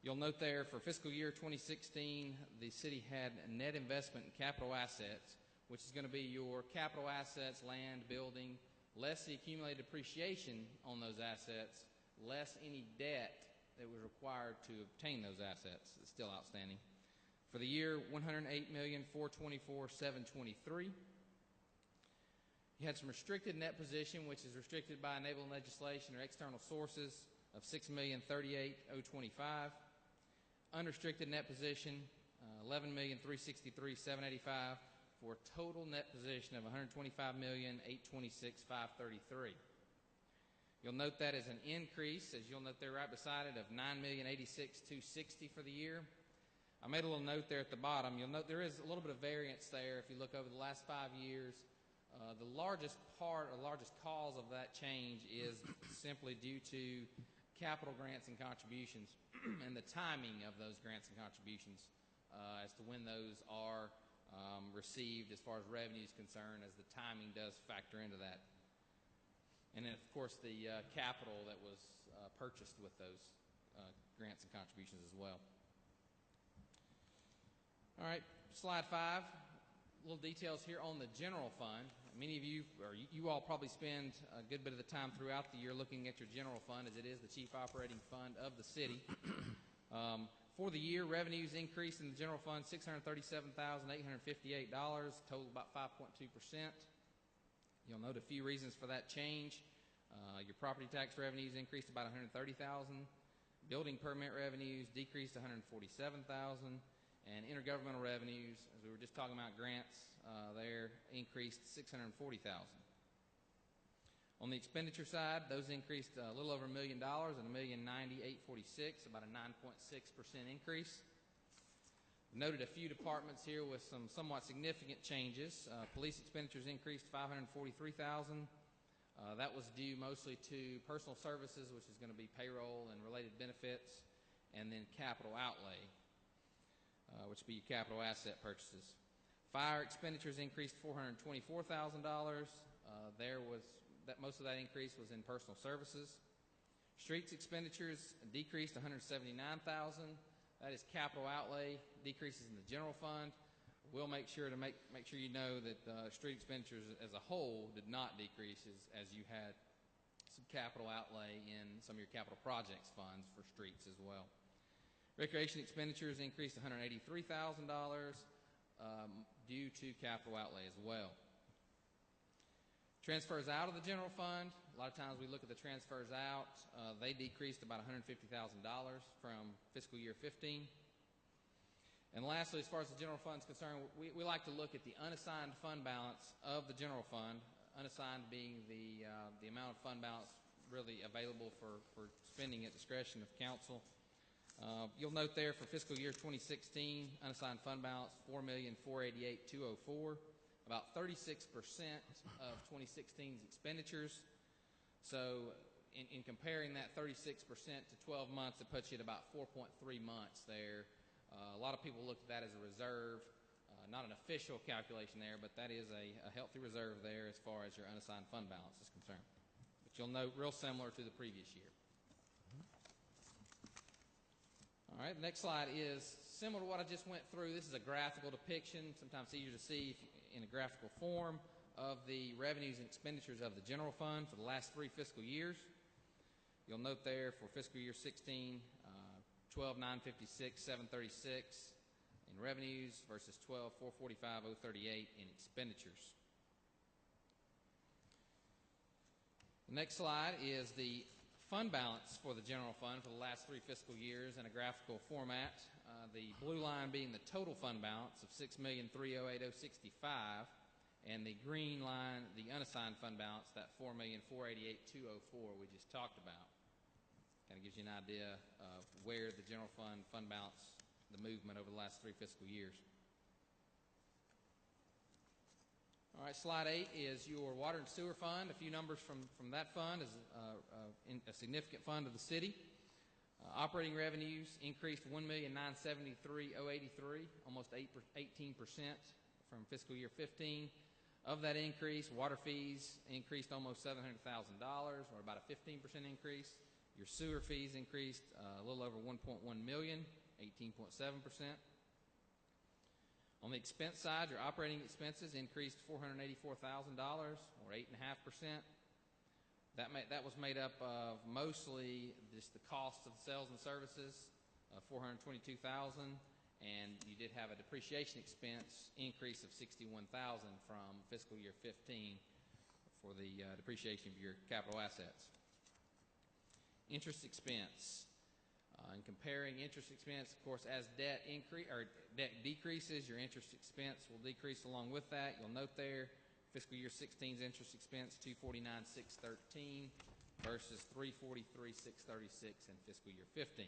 You'll note there for fiscal year 2016, the city had a net investment in capital assets, which is going to be your capital assets, land, building, less the accumulated depreciation on those assets, less any debt that was required to obtain those assets that's still outstanding. For the year, $108,424,723. You had some restricted net position, which is restricted by enabling legislation or external sources, of $6,038,025. Unrestricted net position, $11,363,785, for a total net position of $125,826,533. You'll note that as an increase, as you'll note there right beside it, of $9,086,260 for the year. I made a little note there at the bottom. You'll note there is a little bit of variance there if you look over the last 5 years. The largest part or largest cause of that change is simply due to capital grants and contributions and the timing of those grants and contributions as to when those are received as far as revenue is concerned, as the timing does factor into that. And then, of course, the capital that was purchased with those grants and contributions as well. All right, slide 5, little details here on the general fund. Many of you, or you all probably spend a good bit of the time throughout the year looking at your general fund, as it is the chief operating fund of the city. For the year, revenues increased in the general fund $637,858, total about 5.2%. You'll note a few reasons for that change. Your property tax revenues increased about $130,000. Building permit revenues decreased $147,000. And intergovernmental revenues, as we were just talking about grants, there increased $640,000. On the expenditure side, those increased a little over $1 million and $1,090,846, about a 9.6% increase. Noted a few departments here with some somewhat significant changes. Police expenditures increased $543,000. That was due mostly to personal services, which is going to be payroll and related benefits, and then capital outlay, which would be your capital asset purchases. Fire expenditures increased $424,000. Most of that increase was in personal services. Streets expenditures decreased $179,000. That is capital outlay, decreases in the general fund. We'll make sure to make sure you know that street expenditures as a whole did not decrease, as you had some capital outlay in some of your capital projects funds for streets as well. Recreation expenditures increased $183,000 due to capital outlay as well. Transfers out of the general fund, a lot of times we look at the transfers out, they decreased about $150,000 from fiscal year 15. And lastly, as far as the general fund is concerned, we like to look at the unassigned fund balance of the general fund, unassigned being the amount of fund balance really available for spending at discretion of council. You'll note there for fiscal year 2016, unassigned fund balance, $4,488,204, about 36% of 2016's expenditures. So in comparing that 36% to 12 months, it puts you at about 4.3 months there. A lot of people look at that as a reserve, not an official calculation there, but that is a healthy reserve there as far as your unassigned fund balance is concerned. But you'll note real similar to the previous year. All right, the next slide is similar to what I just went through. This is a graphical depiction, sometimes easier to see in a graphical form, of the revenues and expenditures of the general fund for the last 3 fiscal years. You'll note there for fiscal year 16, $12,956,736 in revenues versus $12,445,038 in expenditures. The next slide is the fund balance for the general fund for the last 3 fiscal years in a graphical format. The blue line being the total fund balance of $6,308,065, and the green line, the unassigned fund balance, that $4,488,204 we just talked about. Kind of gives you an idea of where the general fund balance, the movement over the last 3 fiscal years. All right, slide 8 is your water and sewer fund. A few numbers from that fund is a significant fund of the city. Operating revenues increased $1,973,083, almost 18% from fiscal year 15. Of that increase, water fees increased almost $700,000, or about a 15% increase. Your sewer fees increased a little over $1.1 million, 18.7%. On the expense side, your operating expenses increased $484,000, or 8.5%. That was made up of mostly just the cost of sales and services, $422,000, and you did have a depreciation expense increase of $61,000 from fiscal year 15 for the depreciation of your capital assets. Interest expense. In comparing interest expense, of course, as debt decreases, your interest expense will decrease along with that. You'll note there, fiscal year 16's interest expense, $249,613 versus $343,636 in fiscal year 15.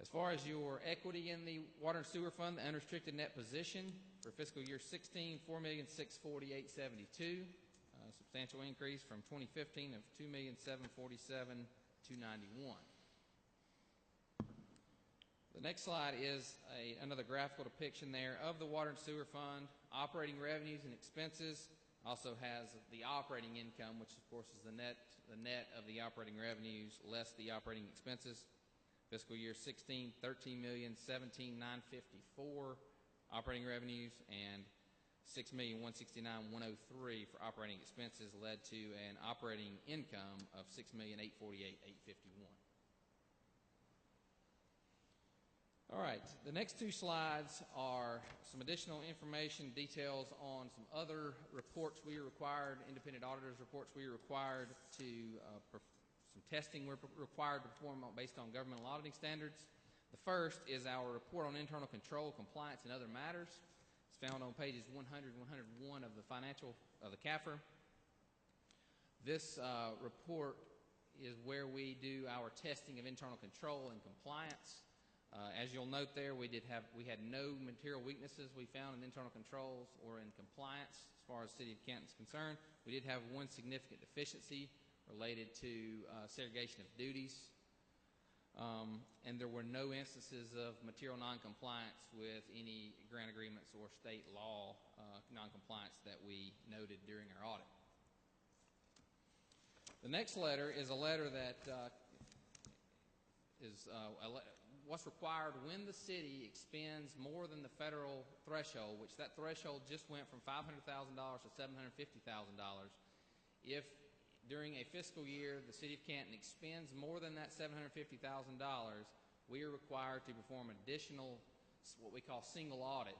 As far as your equity in the water and sewer fund, the unrestricted net position for fiscal year 16, $4,648,772, a substantial increase from 2015 of $2,747,291. The next slide is another graphical depiction there of the water and sewer fund. Operating revenues and expenses also has the operating income, which of course is the net of the operating revenues less the operating expenses. Fiscal year 16, $13,017,954 operating revenues and $6,169,103 for operating expenses led to an operating income of $6,848,851. All right, the next 2 slides are some additional information, details on some other reports we are required, independent auditors reports we are required to, some testing we're required to perform based on governmental auditing standards. The first is our report on internal control, compliance, and other matters. It's found on pages 100 and 101 of the CAFR. This report is where we do our testing of internal control and compliance. As you'll note there, we had no material weaknesses we found in internal controls or in compliance as far as the City of Canton is concerned. We did have one significant deficiency related to segregation of duties, and there were no instances of material noncompliance with any grant agreements or state law noncompliance that we noted during our audit. The next letter is a letter that is what's required when the city expends more than the federal threshold, which that threshold just went from $500,000 to $750,000. If during a fiscal year the City of Canton expends more than that $750,000, we are required to perform additional, what we call single audit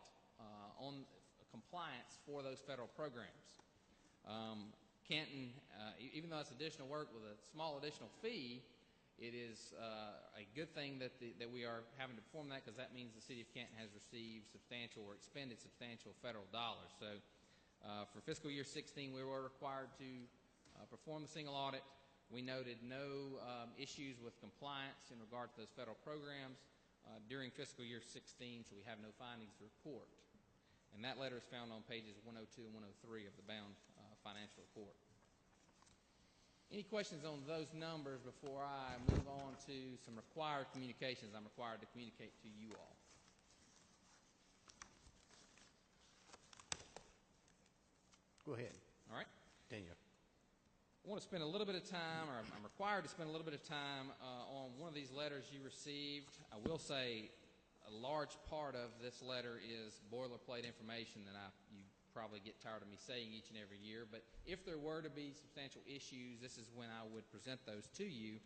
on compliance for those federal programs. Canton, even though it's additional work with a small additional fee, it is a good thing that we are having to perform that, because that means the City of Canton has received substantial or expended substantial federal dollars. So for fiscal year 16, we were required to perform the single audit. We noted no issues with compliance in regard to those federal programs during fiscal year 16, so we have no findings to report. And that letter is found on pages 102 and 103 of the bound financial report. Any questions on those numbers before I move on to some required communications I'm required to communicate to you all? Go ahead. All right. Daniel. I want to spend a little bit of time, or I'm required to spend a little bit of time on one of these letters you received. I will say a large part of this letter is boilerplate information that you probably get tired of me saying each and every year, but if there were to be substantial issues, this is when I would present those to you.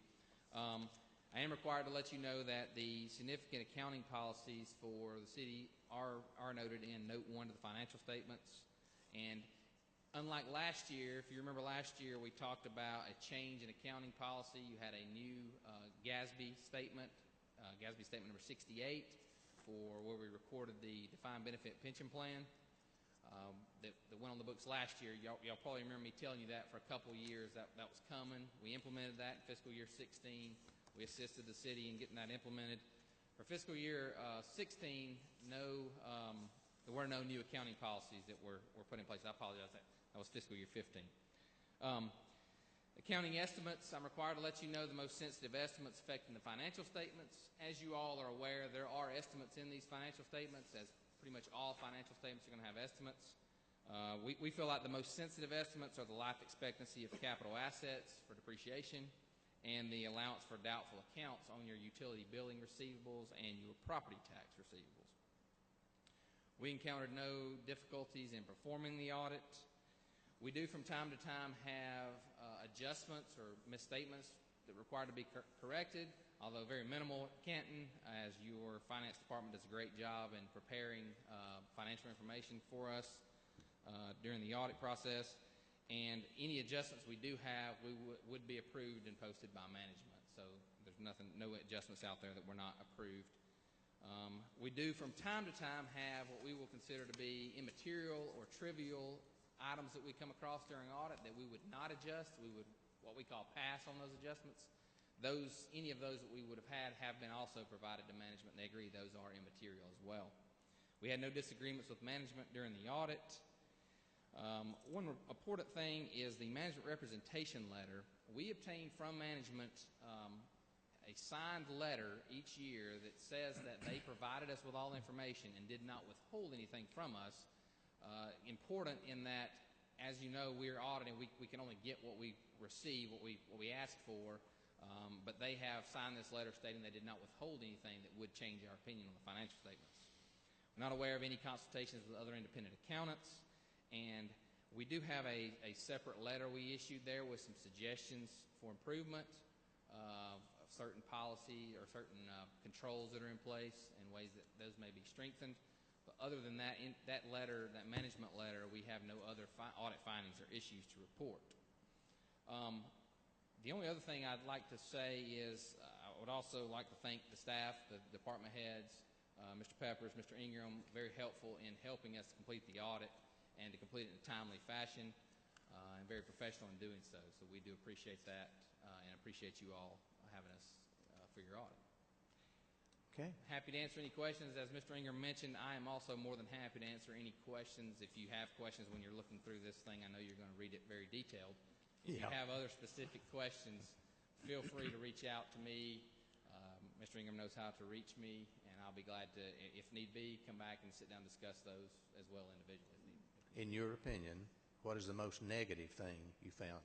I am required to let you know that the significant accounting policies for the city are noted in Note 1 to the financial statements, and Unlike last year, if you remember last year, we talked about a change in accounting policy. You had a new GASB statement number 68, for where we recorded the defined benefit pension plan that went on the books last year. Y'all probably remember me telling you that for a couple of years that was coming. We implemented that in fiscal year 16. We assisted the city in getting that implemented. For fiscal year 16, there were no new accounting policies that were put in place. I apologize. That was fiscal year 15. Accounting estimates, I'm required to let you know the most sensitive estimates affecting the financial statements. As you all are aware, there are estimates in these financial statements, as pretty much all financial statements are going to have estimates. We feel like the most sensitive estimates are the life expectancy of capital assets for depreciation and the allowance for doubtful accounts on your utility billing receivables and your property tax receivables. We encountered no difficulties in performing the audit. We do from time to time have adjustments or misstatements that require to be corrected, although very minimal at Canton, as your finance department does a great job in preparing financial information for us during the audit process. And any adjustments we do have, would be approved and posted by management. So there's no adjustments out there that were not approved. We do from time to time have what we will consider to be immaterial or trivial items that we come across during audit that we would not adjust. We would what we call pass on those adjustments. Any of those that we would have had have been also provided to management, and they agree those are immaterial as well. We had no disagreements with management during the audit. One important thing is the management representation letter. We obtain from management a signed letter each year that says that they provided us with all information and did not withhold anything from us. Important in that, as you know, we're auditing. We can only get what we receive, what we ask for, but they have signed this letter stating they did not withhold anything that would change our opinion on the financial statements. We're not aware of any consultations with other independent accountants, and we do have a separate letter we issued there with some suggestions for improvement of certain policy or certain controls that are in place and ways that those may be strengthened. But other than that, in that letter, that management letter, we have no other audit findings or issues to report. The only other thing I'd like to say is I would also like to thank the staff, the department heads, Mr. Peppers, Mr. Ingram, very helpful in helping us complete the audit and to complete it in a timely fashion, and very professional in doing so. So we do appreciate that and appreciate you all having us for your audit. Okay. Happy to answer any questions. As Mr. Ingram mentioned, I am also more than happy to answer any questions. If you have questions when you're looking through this thing, I know you're going to read it very detailed. If you have other specific questions, feel free to reach out to me. Mr. Ingram knows how to reach me, and I'll be glad to, if need be, come back and sit down and discuss those as well individually. In your opinion, what is the most negative thing you found?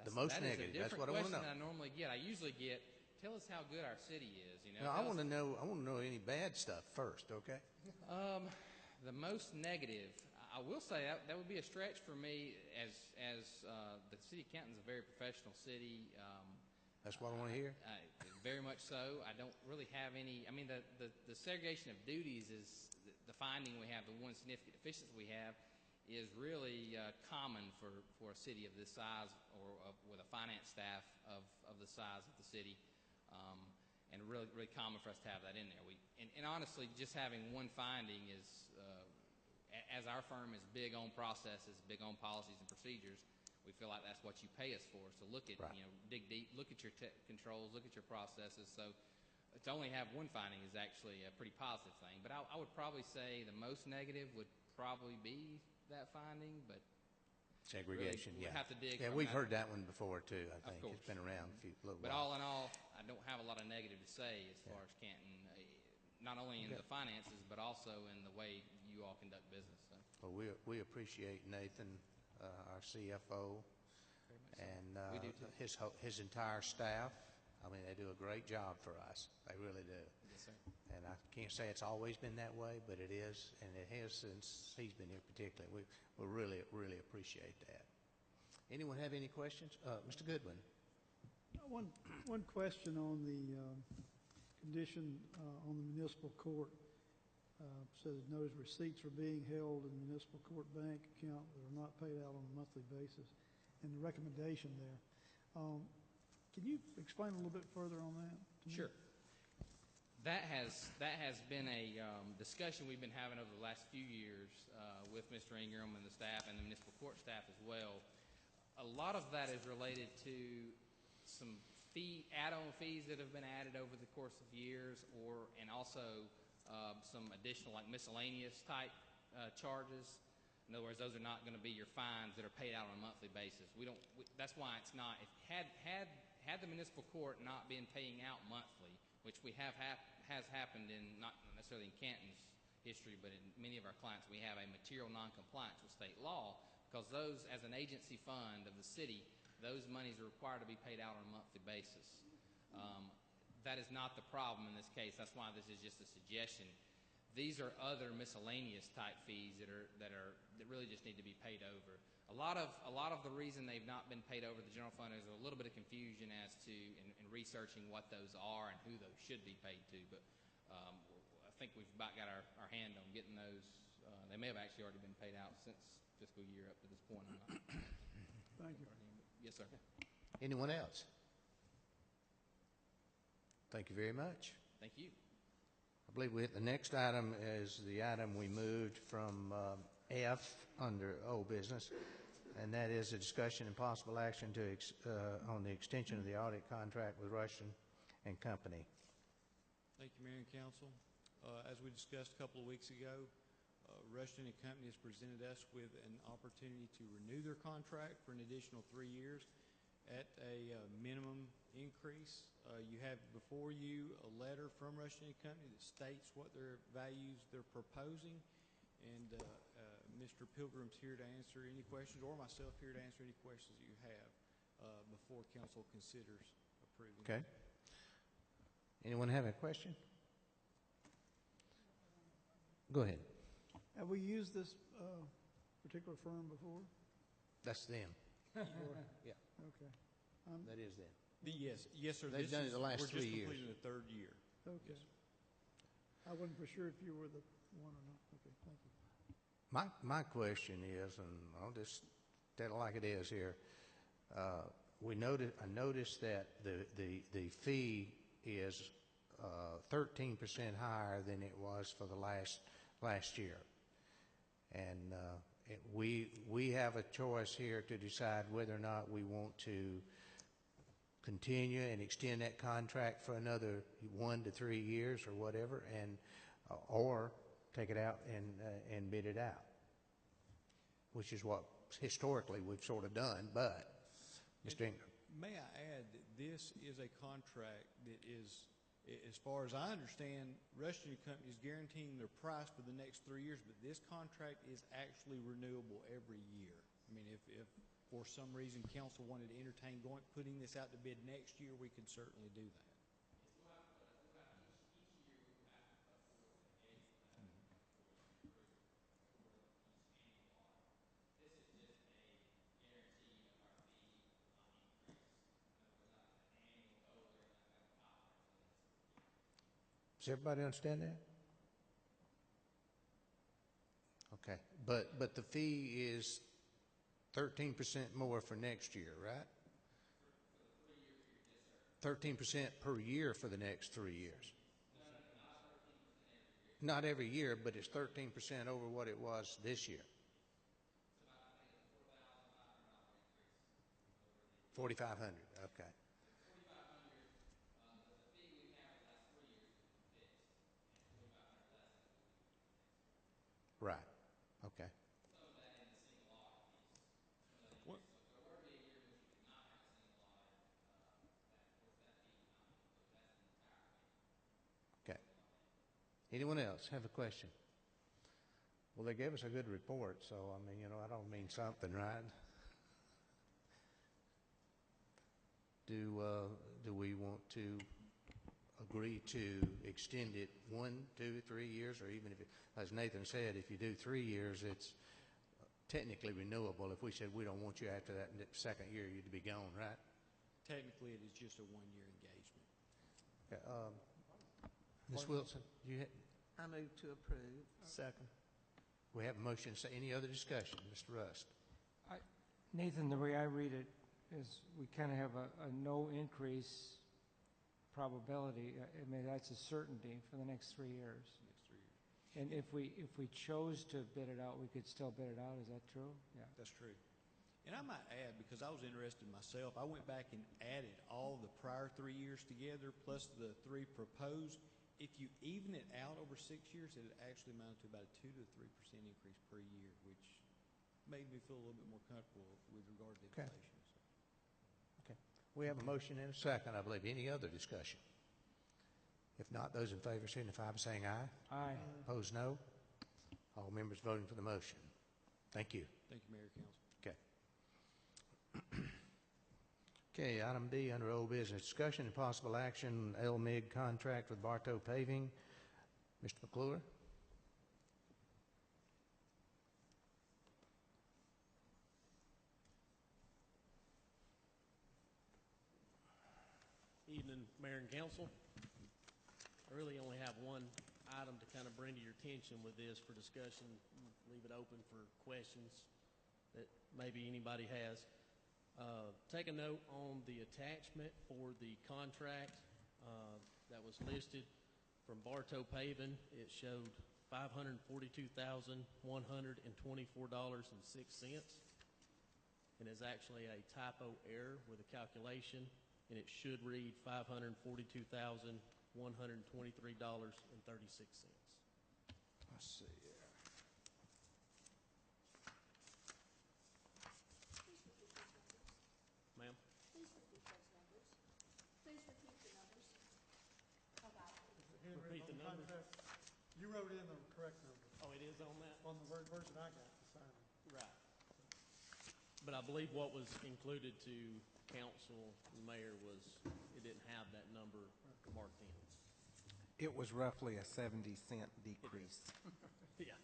The most negative. That's what I want to know. That is a different question than I normally get. I usually get, tell us how good our city is. No, I want to know. I want to know any bad stuff first. Okay. The most negative, I will say that would be a stretch for me. As the city of Canton is a very professional city. That's what I want to hear. Very much so. I don't really have any. I mean, the segregation of duties is the finding we have. The one significant deficiency we have is really common for a city of this size or with a finance staff of the size of the city. And really, really common for us to have that in there. And honestly, just having one finding is, as our firm is big on processes, big on policies and procedures, we feel like that's what you pay us for. So look at, dig deep, look at your controls, look at your processes. So to only have one finding is actually a pretty positive thing. But I would probably say the most negative would probably be that finding, but segregation, really, we'll have to dig. Yeah, we've heard that one before too. I think it's been around a little but while. all in all, I don't have a lot of negative to say as far as Canton, not only in the finances but also in the way you all conduct business. So. Well, we appreciate Nathan, our CFO, and his entire staff. I mean, they do a great job for us. They really do. Yes, sir. And I can't say it's always been that way, but it is, and it has since he's been here particularly. We really, really appreciate that. Anyone have any questions? Mr. Goodwin. One question on the condition on the municipal court. says notice receipts are being held in municipal court bank account that are not paid out on a monthly basis, and the recommendation there. Can you explain a little bit further on that? to me? Sure. That has been a discussion we've been having over the last few years with Mr. Ingram and the staff and the municipal court staff as well. A lot of that is related to some add-on fees that have been added over the course of years, and also some additional like miscellaneous type charges. In other words, those are not going to be your fines that are paid out on a monthly basis. That's why it's not. Had the municipal court not been paying out monthly, which has happened in not necessarily in Canton's history, but in many of our clients, we have a material non-compliance with state law, because those, as an agency fund of the city, those monies are required to be paid out on a monthly basis. That is not the problem in this case. That's why this is just a suggestion. These are other miscellaneous type fees that really just need to be paid over. A lot of the reason they've not been paid over the general fund is a little bit of confusion as to in researching what those are and who those should be paid to. But I think we've about got our hand on getting those. They may have actually already been paid out since fiscal year up to this point. Thank you. Yes, sir. Anyone else? Thank you very much. Thank you. I believe the next item is the item we moved from F under old business, and that is a discussion and possible action on the extension of the audit contract with Rushton and Company. Thank you, Mayor and Council. As we discussed a couple of weeks ago, Rushton and Company has presented us with an opportunity to renew their contract for an additional 3 years at a minimum increase. You have before you a letter from Rushton and Company that states what their values they're proposing, and Mr. Pilgrim's here to answer any questions, or myself here to answer any questions that you have before council considers approving. Okay. Anyone have a question? Go ahead. Have we used this particular firm before? That's them. Yeah. Okay. That is them. Yes, sir. They've done it the last 3 years. We're just completing the third year. Okay. Yes. I wasn't for sure if you were the one or not. Okay, thank you. My question is, and I'll just tell it like it is here. I noticed that the fee is 13% higher than it was for the last year, and we have a choice here to decide whether or not we want to continue and extend that contract for another 1 to 3 years or whatever, and or take it out and bid it out, which is what historically we've sort of done. But Mr. Ingram, may I add that this is a contract that is, as far as I understand, Rushton and Company is guaranteeing their price for the next 3 years, but this contract is actually renewable every year. I mean, if for some reason council wanted to entertain putting this out to bid next year, we could certainly do that. does everybody understand that? Okay, but the fee is 13% more for next year, right? 13% per year for the next 3 years. Not every year, but it's 13% over what it was this year. 4,500. Okay. Right. Okay. Okay. Anyone else have a question? Well, they gave us a good report, so I mean, I don't mean something, right? Do we want to agree to extend it 1, 2, 3 years, or even if it, as Nathan said, if you do 3 years, it's technically renewable. If we said we don't want you after that second year, you'd be gone, right? Technically, it is just a 1-year engagement. Okay, Ms. Wilson, I move to approve. Second. We have a motion. Any other discussion? Mr. Rust? Nathan, the way I read it is we kind of have a no increase probability. I mean, that's a certainty for the next 3 years. Next 3 years. And if we chose to bid it out, we could still bid it out. Is that true? Yeah. That's true. And I might add, because I was interested myself, I went back and added all the prior 3 years together plus the 3 proposed. If you even it out over 6 years, it actually amounted to about a 2 to 3% increase per year, which made me feel a little bit more comfortable with regard to Okay. inflation. So. Okay. We have a motion and a second, I believe. Any other discussion? If not, those in favor signify by saying aye. Aye. Opposed, no. All members voting for the motion. Thank you. Thank you, Mayor, Council. Okay. Okay, item D under old business, discussion and possible action, LMIG contract with Bartow Paving. Mr. McClure? Evening, Mayor and Council. I really only have one item to kind of bring to your attention with this for discussion. Leave it open for questions that maybe anybody has. Take a note on the attachment for the contract that was listed from Bartow Paving. It showed $542,124.06, and is actually a typo error with a calculation, and it should read $542,123.36. Let's see. Ma'am? Please repeat those numbers. Please repeat the numbers. Repeat the numbers. You wrote in the correct number Oh, it is on that? on the version I got to sign. Right. But I believe what was included to council and mayor was, it didn't have that number marked in. It was roughly a 70-cent decrease. Yeah,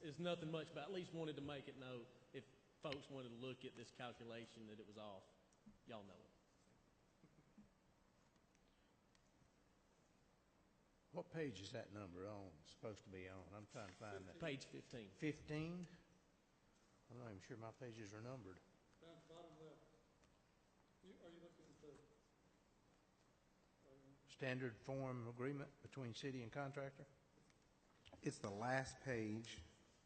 it's nothing much, but I at least wanted to make it know if folks wanted to look at this calculation that it was off, y'all know it. What page is that number on, supposed to be on? I'm trying to find that. Page 15. 15? I'm not even sure my pages are numbered. Down the bottom left. Are you looking at the? Standard form agreement between city and contractor? It's the last page.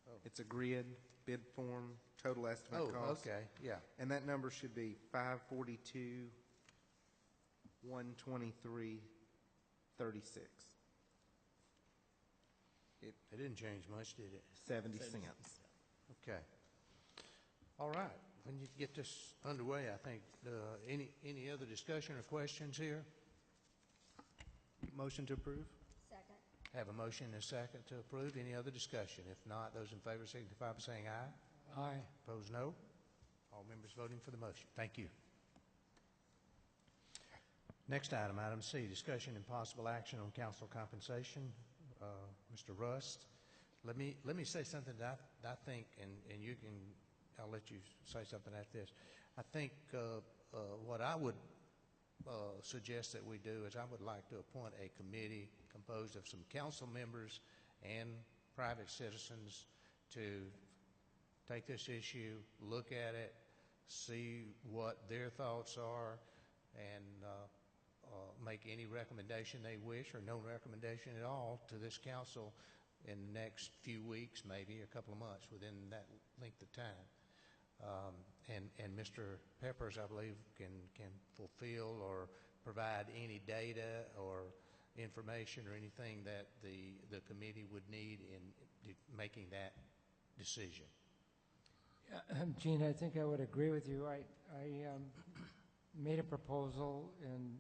Oh. It's a grid, bid form, total estimate Oh, cost. okay, yeah. And that number should be 542, 123, 36. It didn't change much, did it? 70 cents. Okay. All right. When you get this underway, I think, any other discussion or questions here? Motion to approve? Second. Have a motion and a second to approve. Any other discussion? If not, those in favor signify by saying aye. Aye. Opposed, no. All members voting for the motion. Thank you. Next item, item C, discussion and possible action on council compensation. Mr. Rust, let me say something that I think, and you can, I'll let you say something after this. I think what I would suggest that we do is I would like to appoint a committee composed of some council members and private citizens to take this issue, look at it, see what their thoughts are, and make any recommendation they wish or no recommendation at all to this council in the next few weeks, maybe a couple of months, within that length of time. And Mr. Peppers, I believe, can fulfill or provide any data or information or anything that the committee would need in making that decision. Gene, I think I would agree with you. I made a proposal, and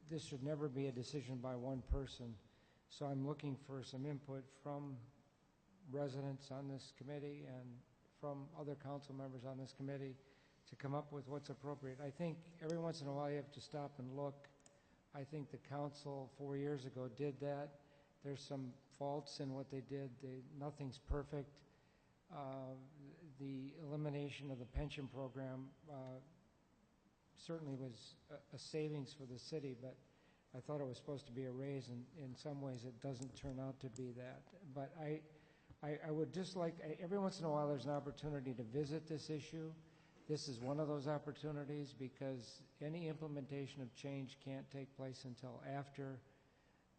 this should never be a decision by one person. So I'm looking for some input from residents on this committee and from other council members on this committee to come up with what's appropriate. I think every once in a while you have to stop and look. I think the council 4 years ago did that. There's some faults in what they did. Nothing's perfect. The elimination of the pension program certainly was a savings for the city, but I thought it was supposed to be a raise, and in some ways it doesn't turn out to be that. But I would just like, every once in a while there's an opportunity to visit this issue. This is one of those opportunities because any implementation of change can't take place until after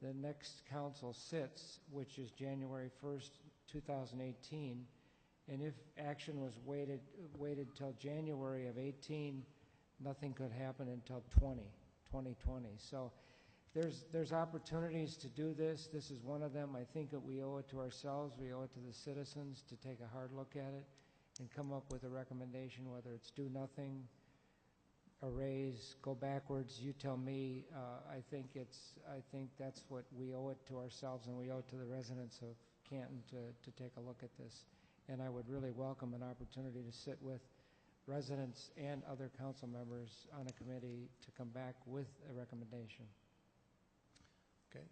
the next council sits, which is January 1st, 2018. And if action was waited till January of 18, nothing could happen until 2020. So there's opportunities to do this. This is one of them. I think that we owe it to ourselves, we owe it to the citizens to take a hard look at it and come up with a recommendation, whether it's do nothing, a raise, go backwards. You tell me. I think that's what we owe it to ourselves, and we owe it to the residents of Canton to take a look at this. And I would really welcome an opportunity to sit with residents and other council members on a committee to come back with a recommendation. Okay.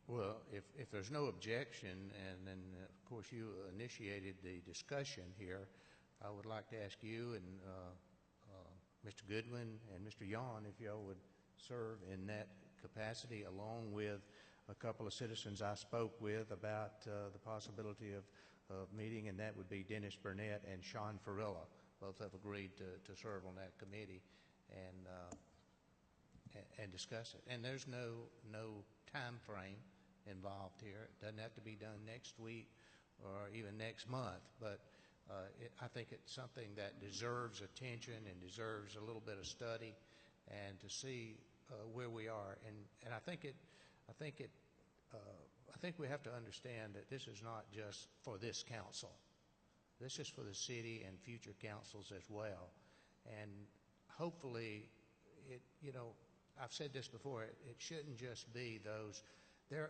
Well, if there's no objection, and then of course you initiated the discussion here, I would like to ask you and Mr. Goodwin and Mr. Yon if y'all would serve in that capacity, along with a couple of citizens I spoke with about the possibility of meeting, and that would be Dennis Burnett and Sean Farilla. Both have agreed to serve on that committee and discuss it. And there's no time frame involved here. It doesn't have to be done next week or even next month, but I think it's something that deserves attention and deserves a little bit of study and to see where we are. And I think we have to understand that this is not just for this council. This is for the city and future councils as well. And hopefully, I've said this before, it shouldn't just be those.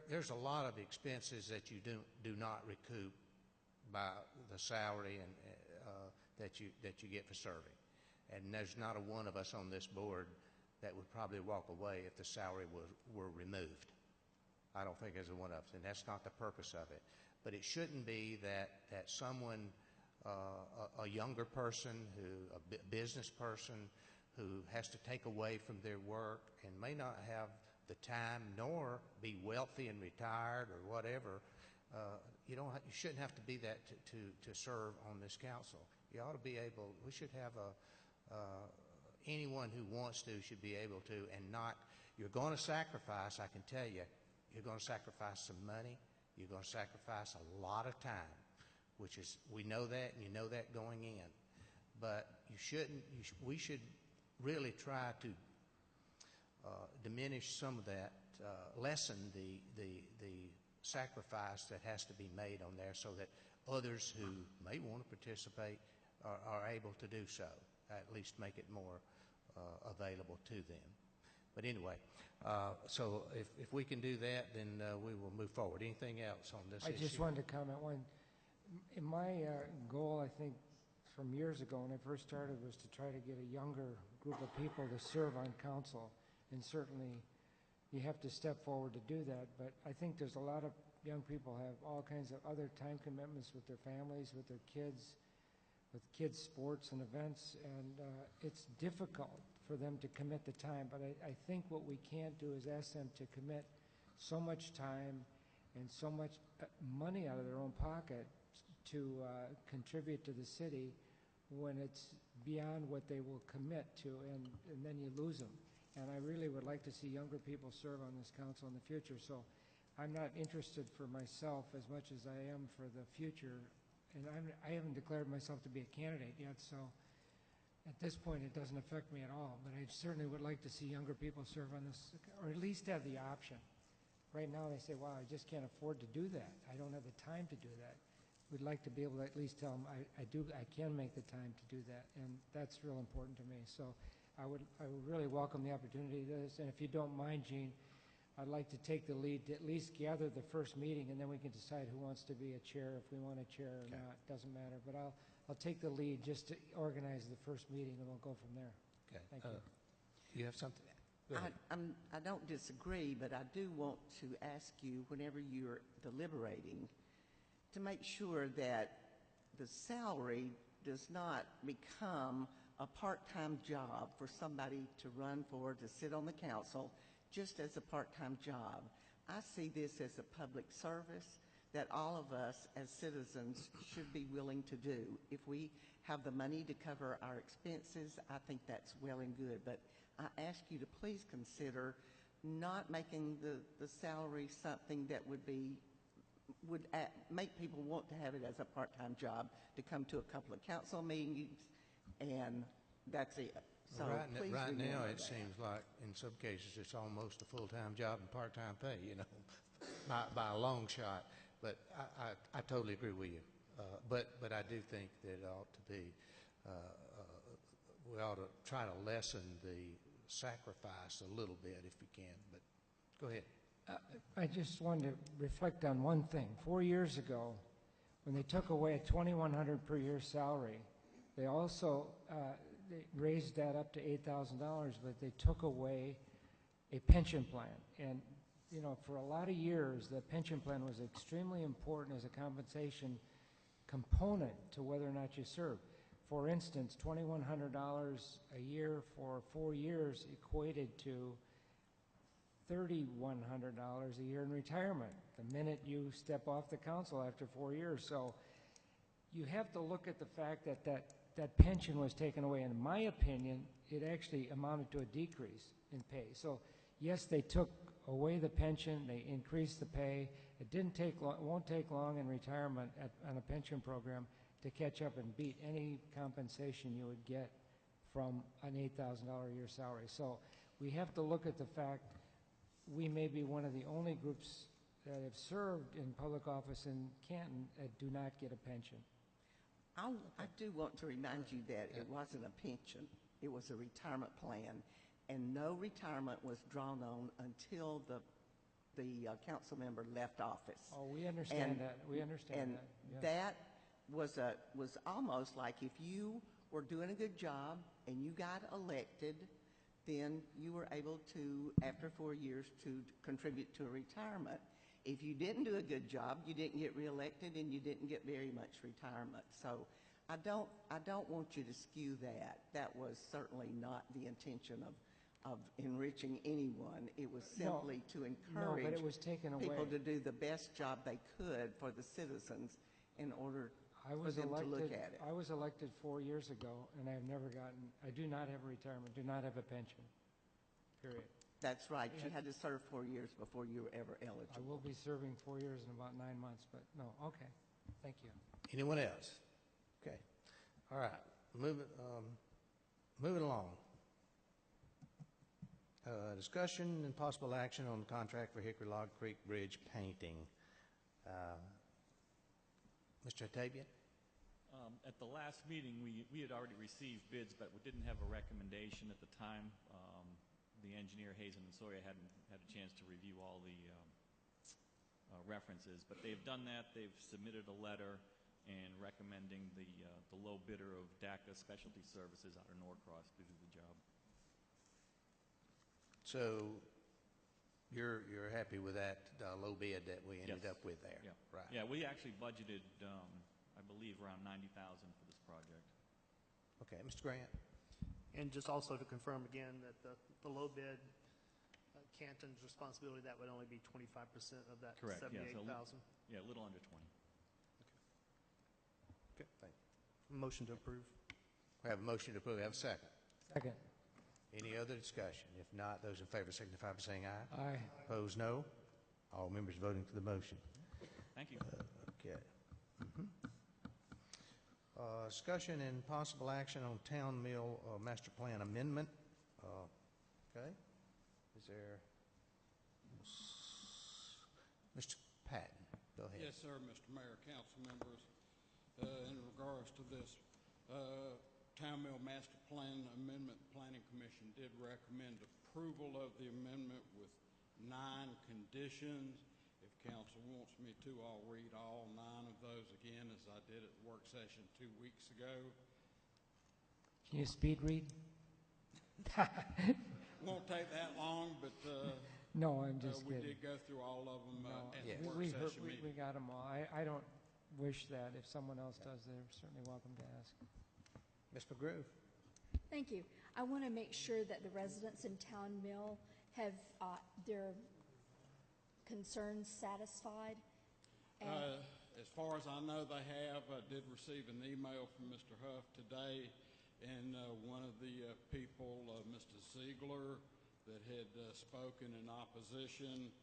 There's a lot of expenses that you do not recoup by the salary and that you get for serving. And there's not a one of us on this board that would probably walk away if the salary were removed. I don't think there's a one of us, and that's not the purpose of it. But it shouldn't be that someone, a younger person, a business person, who has to take away from their work and may not have the time nor be wealthy and retired or whatever, you shouldn't have to be that to serve on this council. You ought to be able. We should have anyone who wants to should be able to, and not. You're going to sacrifice. I can tell you, you're going to sacrifice some money. You're going to sacrifice a lot of time, which is, we know that, and you know that going in. But you shouldn't. We should really try to diminish some of that, lessen the sacrifice that has to be made on there, so that others who may want to participate are able to do so. At least make it more available to them. But anyway, so if we can do that, then we will move forward. Anything else on this issue? I just wanted to comment one. My goal, I think, from years ago when I first started, was to try to get a younger group of people to serve on council. And certainly you have to step forward to do that. But I think there's a lot of young people have all kinds of other time commitments with their families, with their kids, with kids' sports and events, and it's difficult for them to commit the time. But I think what we can't do is ask them to commit so much time and so much money out of their own pocket to contribute to the city when it's beyond what they will commit to, and then you lose them. And I really would like to see younger people serve on this council in the future. So I'm not interested for myself as much as I am for the future. And I haven't declared myself to be a candidate yet, so at this point it doesn't affect me at all. But I certainly would like to see younger people serve on this, or at least have the option. Right now they say, wow, I just can't afford to do that. I don't have the time to do that. We'd like to be able to at least tell them I can make the time to do that, and that's real important to me. So I would really welcome the opportunity to do this. And if you don't mind, Gene, I'd like to take the lead to at least gather the first meeting, and then we can decide who wants to be a chair, if we want a chair or not. Doesn't matter. But I'll take the lead just to organize the first meeting, and we'll go from there. Okay. Thank you. You have something? Go ahead. I don't disagree, but I do want to ask you, whenever you're deliberating, to make sure that the salary does not become a part-time job for somebody to run for, to sit on the council, just as a part-time job. I see this as a public service that all of us as citizens should be willing to do. If we have the money to cover our expenses, I think that's well and good. But I ask you to please consider not making the salary something that would make people want to have it as a part-time job, to come to a couple of council meetings, and that's it. So please right now, remember it that. seems like in some cases it's almost a full-time job and part-time pay, by a long shot. But I totally agree with you. But I do think that it ought to be, we ought to try to lessen the sacrifice a little bit if we can. But go ahead. I just wanted to reflect on one thing. 4 years ago, when they took away a $2,100 per year salary, they also they raised that up to $8,000, but they took away a pension plan. And for a lot of years, the pension plan was extremely important as a compensation component to whether or not you served. For instance, $2,100 a year for 4 years equated to $3,100 a year in retirement the minute you step off the council after 4 years. So you have to look at the fact that pension was taken away. In my opinion, it actually amounted to a decrease in pay. So yes, they took away the pension, they increased the pay. It won't take long in retirement on a pension program to catch up and beat any compensation you would get from an $8,000 a year salary. So we have to look at the fact we may be one of the only groups that have served in public office in Canton that do not get a pension. I do want to remind you that it wasn't a pension. It was a retirement plan, and no retirement was drawn on until the council member left office. Oh, we understand that. We understand that. Yes. That was almost like if you were doing a good job and you got elected, then you were able to, after 4 years, to contribute to a retirement. If you didn't do a good job, you didn't get reelected and you didn't get very much retirement. So I don't want you to skew that. That was certainly not the intention of enriching anyone. It was simply to encourage but it was taken people away. to do the best job they could for the citizens in order for them to look at it. I was elected 4 years ago, and I do not have a retirement, do not have a pension, period. That's right. You had to serve 4 years before you were ever eligible. I will be serving 4 years in about 9 months, but no, okay. Thank you. Anyone else? Okay. All right. Moving along. Discussion and possible action on the contract for Hickory Log Creek Bridge painting. Mr. Octavian? At the last meeting, we had already received bids, but we didn't have a recommendation at the time. The engineer, Hazen and Sawyer, hadn't had a chance to review all the references, but they've done that. They've submitted a letter and recommending the low bidder of DACA Specialty Services out of Norcross to do the job. So you're happy with that low bid that we ended up with there? Yeah. Right. Yeah, we actually budgeted, I believe, around $90,000 for this project. Okay, Mr. Grant? And just also to confirm again that the low bid, Canton's responsibility, that would only be 25% of that. Correct. 78,000. Yeah, a little under 20. Okay, thank you. Motion to approve. We have a motion to approve. We have a second. Second. Any other discussion? If not, those in favor signify by saying aye. Aye. Opposed, no. All members voting for the motion. Thank you. Okay. Discussion and possible action on Town Mill Master Plan Amendment. Okay. Is there Mr. Patton? Go ahead. Yes, sir, Mr. Mayor, council members. In regards to this Town Mill Master Plan Amendment, the Planning Commission did recommend approval of the amendment with 9 conditions. If council wants me to, I'll read all 9 of those again as I did at the work session 2 weeks ago. Can you speed read? Won't take that long, but no, I'm just we kidding. did go through all of them at the work we session meeting. got them all. I don't wish that. If someone else does, they're certainly welcome to ask. Ms. McGrew? Thank you. I want to make sure that the residents in Town Mill have their concerns satisfied. And As far as I know, they have. I did receive an email from Mr. Huff today, and one of the people, Mr. Ziegler, that had spoken in opposition,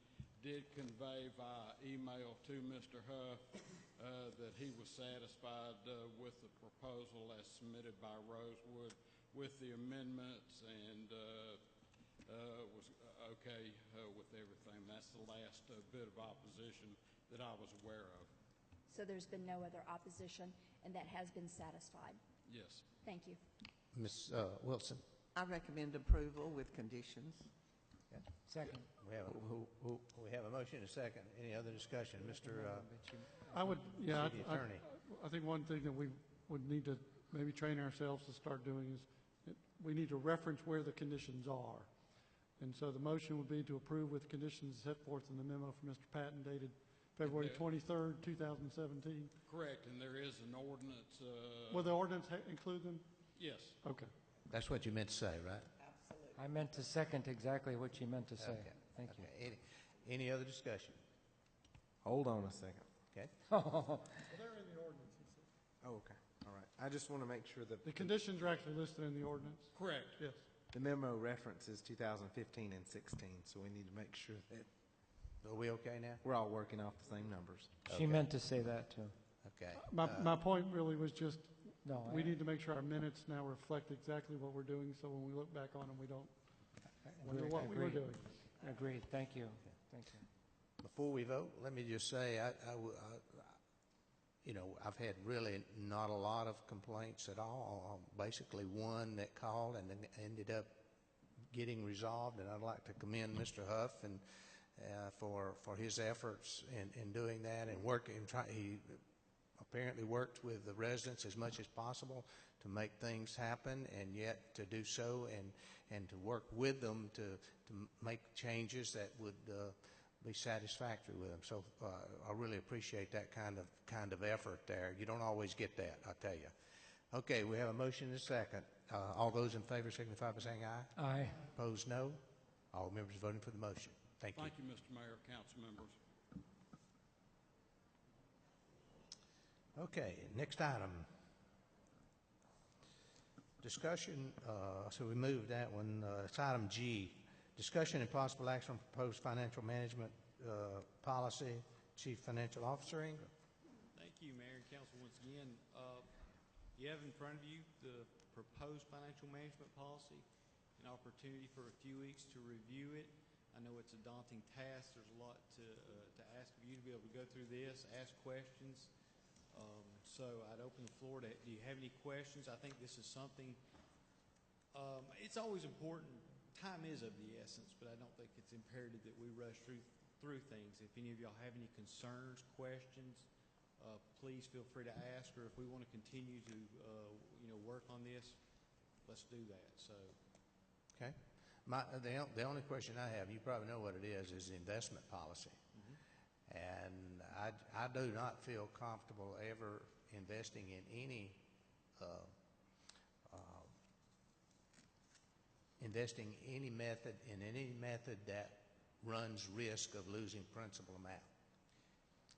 did convey via email to Mr. Huff that he was satisfied with the proposal as submitted by Rosewood with the amendments and was okay with everything. That's the last bit of opposition that I was aware of. so there's been no other opposition, and that has been satisfied. Yes. Thank you. Ms. Wilson? I recommend approval with conditions. Okay. Second. We have a motion and a second. Any other discussion? Mr. I would, yeah, City Attorney. I think one thing that we would need to maybe train ourselves to start doing is we need to reference where the conditions are. And so the motion would be to approve with conditions set forth in the memo from Mr. Patton dated February 23rd, 2017. Correct, and there is an ordinance. Will the ordinance include them? Yes. Okay. That's what you meant to say, right? I meant to second exactly what you meant to say. Okay. Thank you. Any other discussion? Hold on a second. Okay. Well, they're in the ordinance, he said. Oh, okay. All right. I just want to make sure that The conditions are actually listed in the ordinance. Correct. Yes. the memo references 2015 and 16, so we need to make sure that Are we okay now? we're all working off the same numbers. She meant to say that, too. Okay. My point really was just, No, we need to make sure our minutes now reflect exactly what we're doing, so when we look back on them, we don't wonder what we were doing. Agreed. Thank you. Thank you. Before we vote, let me just say, I've had really not a lot of complaints at all. Basically one that called and then ended up getting resolved, and I'd like to commend Mr. Huff and for his efforts in doing that and working. He apparently worked with the residents as much as possible to make things happen, and yet to do so and to work with them to make changes that would be satisfactory with them. So I really appreciate that kind of effort there. You don't always get that, I tell you. Okay, we have a motion and a second. All those in favor signify by saying aye. Aye. Opposed, no. All members voting for the motion. Thank you. Thank you, Mr. Mayor, council members. Okay, next item. Discussion, so we moved that one. It's item G. Discussion and possible action on proposed financial management policy. Chief Financial Officer Ingram. Thank you, Mayor and Council. Once again, you have in front of you the proposed financial management policy, an opportunity for a few weeks to review it. I know it's a daunting task. There's a lot to ask of you to be able to go through this, ask questions. So I'd open the floor to, do you have any questions? I think this is something, it's always important. Time is of the essence, but I don't think it's imperative that we rush through things. If any of y'all have any concerns, questions, please feel free to ask, or if we want to continue to work on this, let's do that. So, okay. The only question I have, you probably know what it is the investment policy. And I do not feel comfortable ever investing in any method that runs risk of losing principal amount.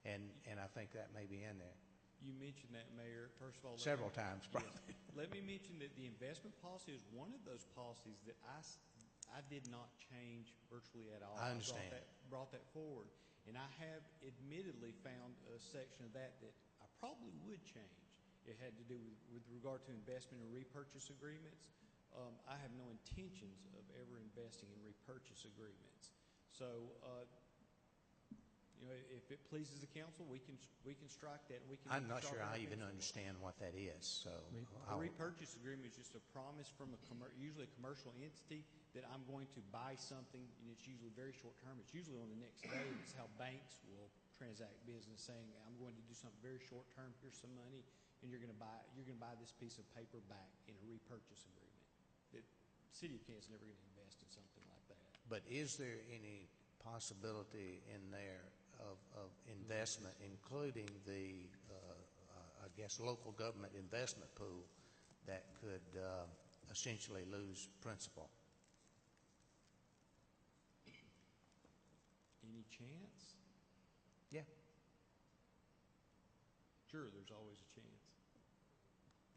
And I think that may be in there. You mentioned that, Mayor. First of all, Several times, probably. Yes. Let me mention that the investment policy is one of those policies that I did not change virtually at all. I understand. Brought that forward. And I have admittedly found a section of that I probably would change. It had to do with regard to investment and repurchase agreements. I have no intentions of ever investing in repurchase agreements. So, if it pleases the council, we can strike that. I'm not sure I even understand what that is. So, a repurchase agreement is just a promise from usually a commercial entity that I'm going to buy something, and it's usually very short term. It's usually on the next day. It's how banks will transact business, saying, I'm going to do something very short term. Here's some money, and you're going to buy this piece of paper back in a repurchase agreement. The city of Canton's never going to invest in something like that. But is there any possibility in there of investment, including the, I guess, local government investment pool that could essentially lose principal. Any chance? Yeah. Sure, there's always a chance.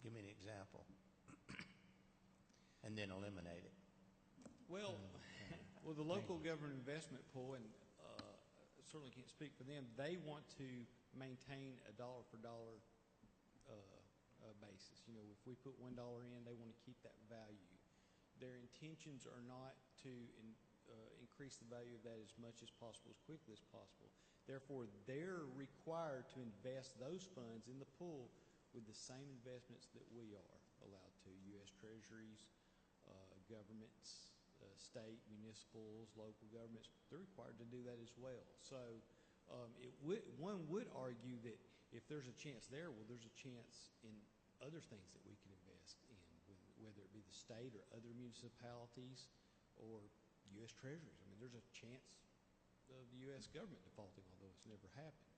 Give me an example. And then eliminate it. Well, well, the local government investment pool, and certainly can't speak for them, they want to maintain a dollar for dollar basis. You know, if we put $1 in, they want to keep that value. Their intentions are not to increase the value of that as much as possible, as quickly as possible. Therefore, they're required to invest those funds in the pool with the same investments that we are allowed to. U.S. Treasuries, governments, state, municipals, local governments, they're required to do that as well. So one would argue that if there's a chance there, well, there's a chance in other things that we can invest in, whether it be the state or other municipalities or U.S. Treasuries. I mean, there's a chance of the U.S. government defaulting, although it's never happened.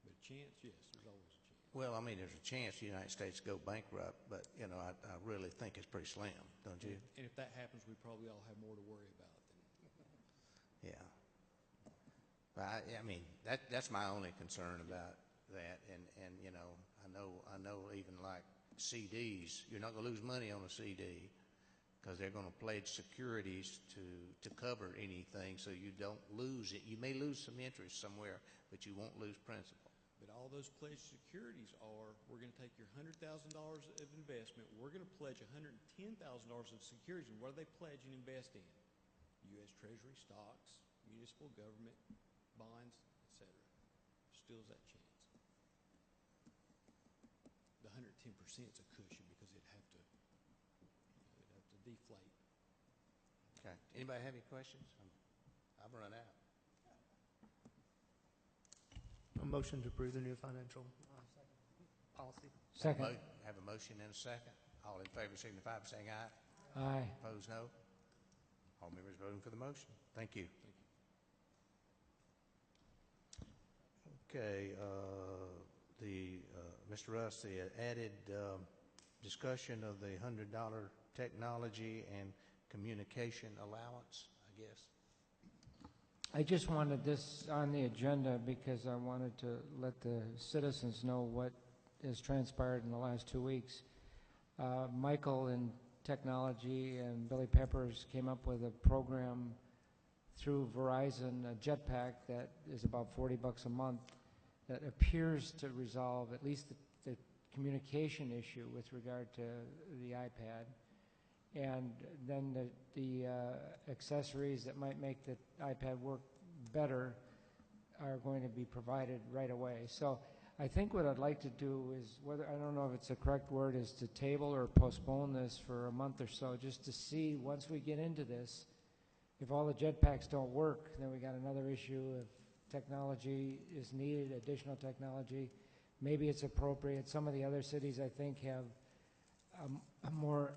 But a chance, yes, there's always a chance. Well, I mean, there's a chance the United States go bankrupt, but, you know, I really think it's pretty slim, don't you? And if that happens, we probably all have more to worry about than. Yeah. But I mean, that's my only concern about that. And you know, I know even like CDs, you're not going to lose money on a CD because they're going to pledge securities to cover anything, so you don't lose it. You may lose some interest somewhere, but you won't lose principal. But all those pledged securities are, we're going to take your $100,000 of investment, we're going to pledge $110,000 of securities, and what do they pledge and invest in? U.S. Treasury, stocks, municipal government, bonds, etc. Still is that chance. The 110% is a cushion because it'd have to deflate. Okay. Anybody have any questions? I've run out. A motion to approve the new financial policy. Second. Have a motion and a second. All in favor signify by saying aye. Aye. Opposed, no. All members voting for the motion. Thank you. Okay. Mr. Russ, the added discussion of the $100 technology and communication allowance, I guess. I just wanted this on the agenda because I wanted to let the citizens know what has transpired in the last 2 weeks. Michael in technology and Billy Peppers came up with a program through Verizon, a jetpack that is about $40 a month, that appears to resolve at least the communication issue with regard to the iPad. And then the accessories that might make the iPad work better are going to be provided right away. So I think what I'd like to do is, I don't know if it's the correct word, is to table or postpone this for a month or so, just to see, once we get into this, if all the jetpacks don't work, then we got another issue. If technology is needed, additional technology, maybe it's appropriate. Some of the other cities, I think, have a more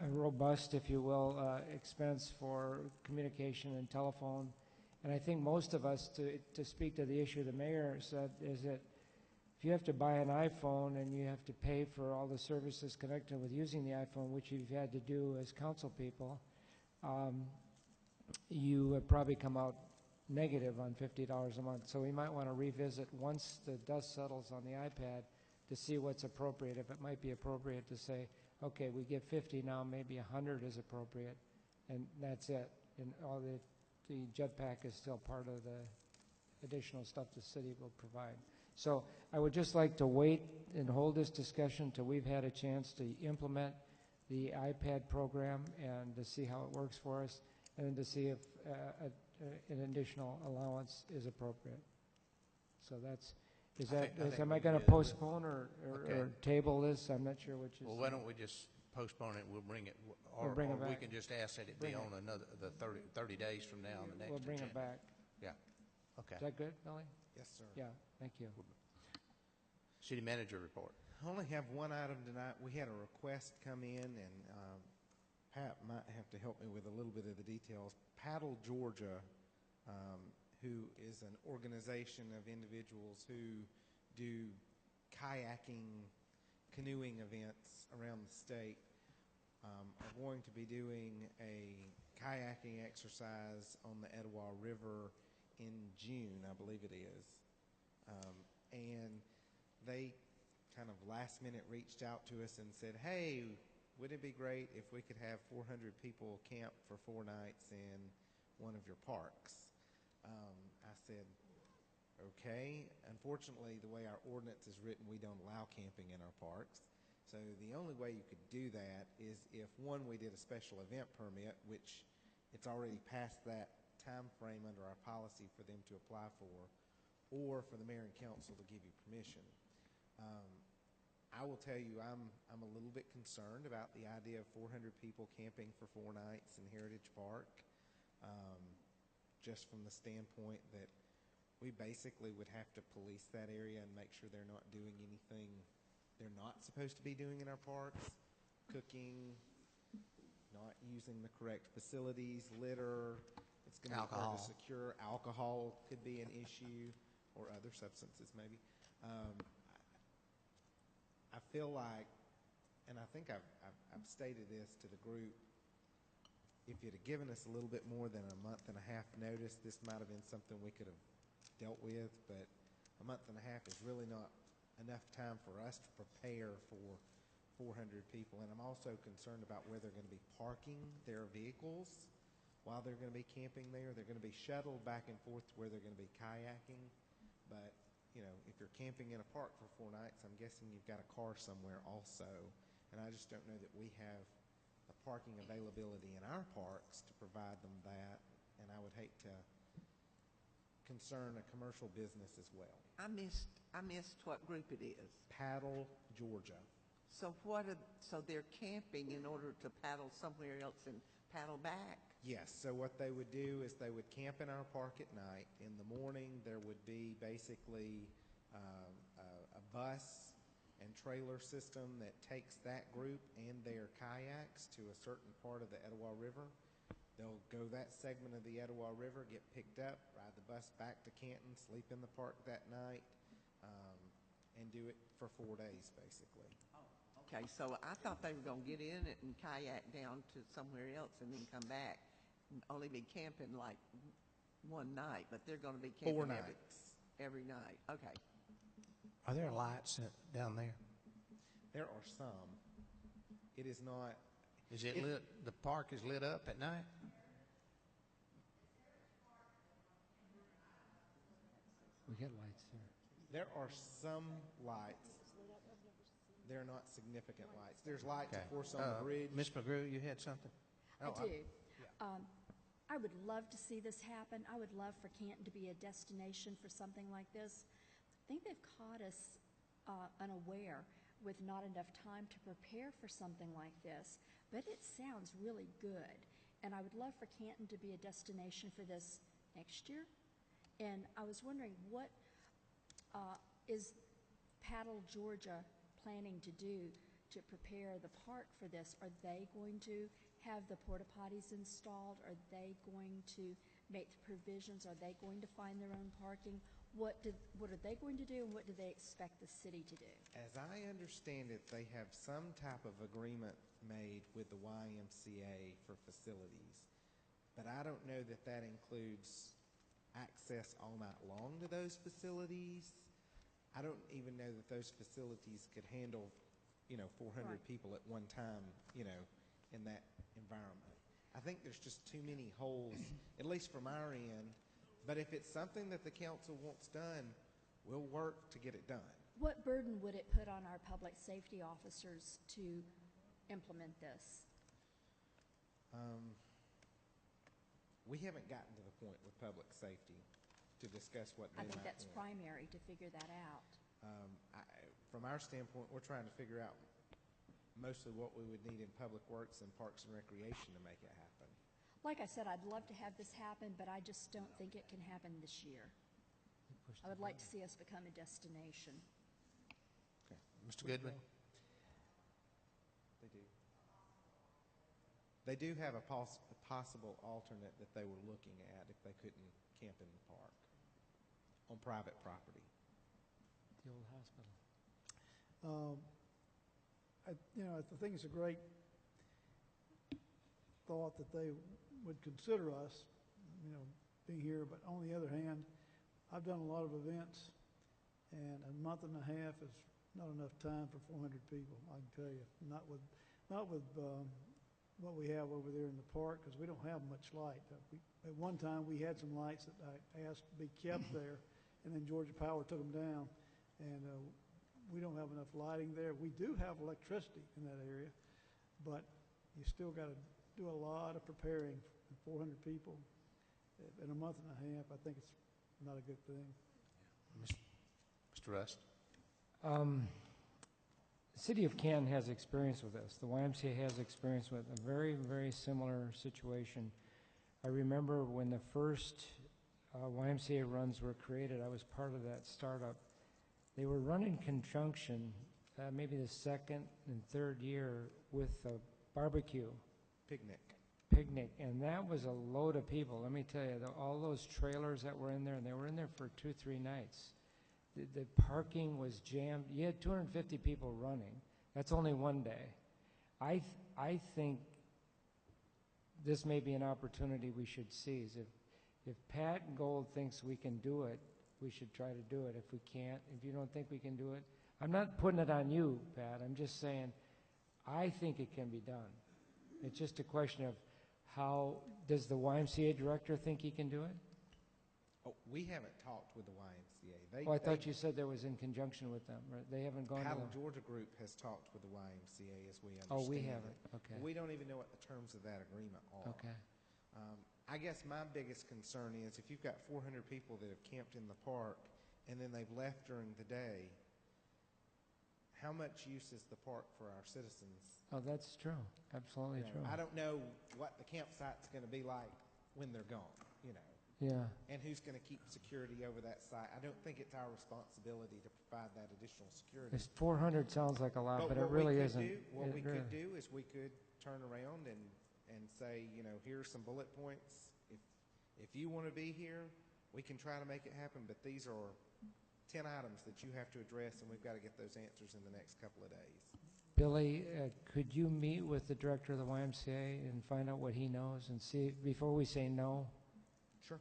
robust, if you will, expense for communication and telephone. And I think most of us, to speak to the issue the mayor said, is that if you have to buy an iPhone and you have to pay for all the services connected with using the iPhone, which you've had to do as council people, you would probably come out negative on $50 a month. So we might want to revisit once the dust settles on the iPad to see what's appropriate. If it might be appropriate to say, okay, we give 50 now, maybe 100 is appropriate, and that's it. And all the jetpack is still part of the additional stuff the city will provide. So I would just like to wait and hold this discussion till we've had a chance to implement the iPad program and to see how it works for us, and then to see if an additional allowance is appropriate. So that's, am I going to postpone or table this? I'm not sure which is. Well, why don't we just postpone it? We'll bring it, or we can just ask that it be on the 30 days from now on the next We'll bring it back. Yeah. Okay. Is that good, Billy? Yes, sir. Yeah, thank you. City manager report. I only have one item tonight. We had a request come in, and Pat might have to help me with a little bit of the details. Paddle Georgia, who is an organization of individuals who do kayaking, canoeing events around the state are going to be doing a kayaking exercise on the Etowah River in June, I believe it is. And they kind of last minute reached out to us and said, hey, wouldn't it be great if we could have 400 people camp for 4 nights in one of your parks? I said, okay. Unfortunately, the way our ordinance is written, we don't allow camping in our parks. So the only way you could do that is if, one, we did a special event permit, which it's already past that time frame under our policy for them to apply for, or for the mayor and council to give you permission. I will tell you, I'm a little bit concerned about the idea of 400 people camping for 4 nights in Heritage Park, just from the standpoint that we basically would have to police that area and make sure they're not doing anything they're not supposed to be doing in our parks, cooking, not using the correct facilities, litter. It's going to be hard to secure. Alcohol could be an issue, or other substances maybe. I feel like, and I think I've stated this to the group, if you'd have given us a little bit more than a month and a half notice, this might have been something we could have dealt with, but a month and a half is really not enough time for us to prepare for 400 people. And I'm also concerned about where they're going to be parking their vehicles while they're going to be camping there. They're going to be shuttled back and forth to where they're going to be kayaking. But, you know, if you're camping in a park for 4 nights, I'm guessing you've got a car somewhere also. And I just don't know that we have the parking availability in our parks to provide them that. And I would hate to concern a commercial business as well. I missed what group it is. Paddle, Georgia. So so they're camping in order to paddle somewhere else and paddle back? Yes, so what they would do is they would camp in our park at night. In the morning, there would be basically a bus and trailer system that takes that group and their kayaks to a certain part of the Etowah River. They'll go that segment of the Etowah River, get picked up, ride the bus back to Canton, sleep in the park that night, and do it for 4 days, basically. Okay, so I thought they were going to get in it and kayak down to somewhere else and then come back. Only be camping like one night, but they're going to be camping 4 nights. Every night. Okay. Are there lights down there? There are some. It is not. Is it lit? The park is lit up at night? We got lights there. There are some lights. They're not significant lights. There's lights, of course, on the bridge. Ms. McGrew, you had something? I do. I would love to see this happen. I would love for Canton to be a destination for something like this. I think they've caught us unaware with not enough time to prepare for something like this, but it sounds really good. And I would love for Canton to be a destination for this next year. And I was wondering, what is Paddle, Georgia planning to do to prepare the park for this? Are they going to have the porta potties installed? Are they going to make the provisions? Are they going to find their own parking? What are they going to do, and what do they expect the city to do? As I understand it, they have some type of agreement made with the YMCA for facilities, but I don't know that that includes access all night long to those facilities. I don't even know that those facilities could handle, 400 Right. people at one time, in that environment. I think there's just too many holes, at least from our end. But if it's something that the council wants done, we'll work to get it done. What burden would it put on our public safety officers to implement this? We haven't gotten to the point with public safety to discuss what they I think might that's want. primary to figure that out. From our standpoint, we're trying to figure out mostly what we would need in Public Works and Parks and Recreation to make it happen. Like I said, I'd love to have this happen, but I just don't think it can happen this year. I would like to see us become a destination. Okay. Mr. Goodwin? They do. They do have a possible alternate that they were looking at if they couldn't camp in the park on private property. The old hospital. I think it's a great thought that they would consider us, being here. But on the other hand, I've done a lot of events, and a month and a half is not enough time for 400 people. I can tell you, not with what we have over there in the park, because we don't have much light. At one time, we had some lights that I asked to be kept there, and then Georgia Power took them down, and we don't have enough lighting there. We do have electricity in that area, but you still got to do a lot of preparing for 400 people in a month and a half. I think it's not a good thing. Mr. Rust? The City of Canton has experience with this. The YMCA has experience with a very, very similar situation. I remember when the first YMCA runs were created, I was part of that startup. They were run in conjunction, maybe the second and third year, with a barbecue. Picnic, and that was a load of people. Let me tell you, all those trailers that were in there, and they were in there for 2-3 nights. The parking was jammed. You had 250 people running. That's only one day. I think this may be an opportunity we should seize. If Pat Gold thinks we can do it, we should try to do it. If we can't, if you don't think we can do it, I'm not putting it on you, Pat. I'm just saying I think it can be done. It's just a question of how does the YMCA director think he can do it? Oh, we haven't talked with the YMCA. I thought you said that was in conjunction with them. Right? They haven't gone Paddle to Georgia Group has talked with the YMCA, as we understand. Oh, we haven't. Okay. We don't even know what the terms of that agreement are. Okay. I guess my biggest concern is if you've got 400 people that have camped in the park and then they've left during the day, how much use is the park for our citizens? Oh, that's true. Absolutely true. I don't know what the campsite's going to be like when they're gone, Yeah. and who's going to keep security over that site. I don't think it's our responsibility to provide that additional security. This 400 sounds like a lot, but it really isn't. What we could do is we could turn around and say, here's some bullet points. If you want to be here, we can try to make it happen, but these are 10 items that you have to address, and we've got to get those answers in the next couple of days. Billy, could you meet with the director of the YMCA and find out what he knows and see before we say no? Sure.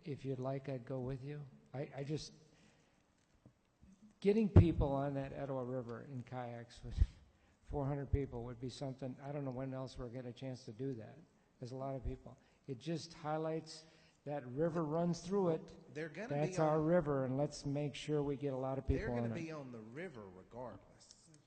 If you'd like, I'd go with you. I just, getting people on that Etowah River in kayaks with 400 people would be something. I don't know when else we'll get a chance to do that. There's a lot of people. It just highlights that river runs through it. They're going to That's our river, and let's make sure we get a lot of people on it. They're going to be on the river regardless.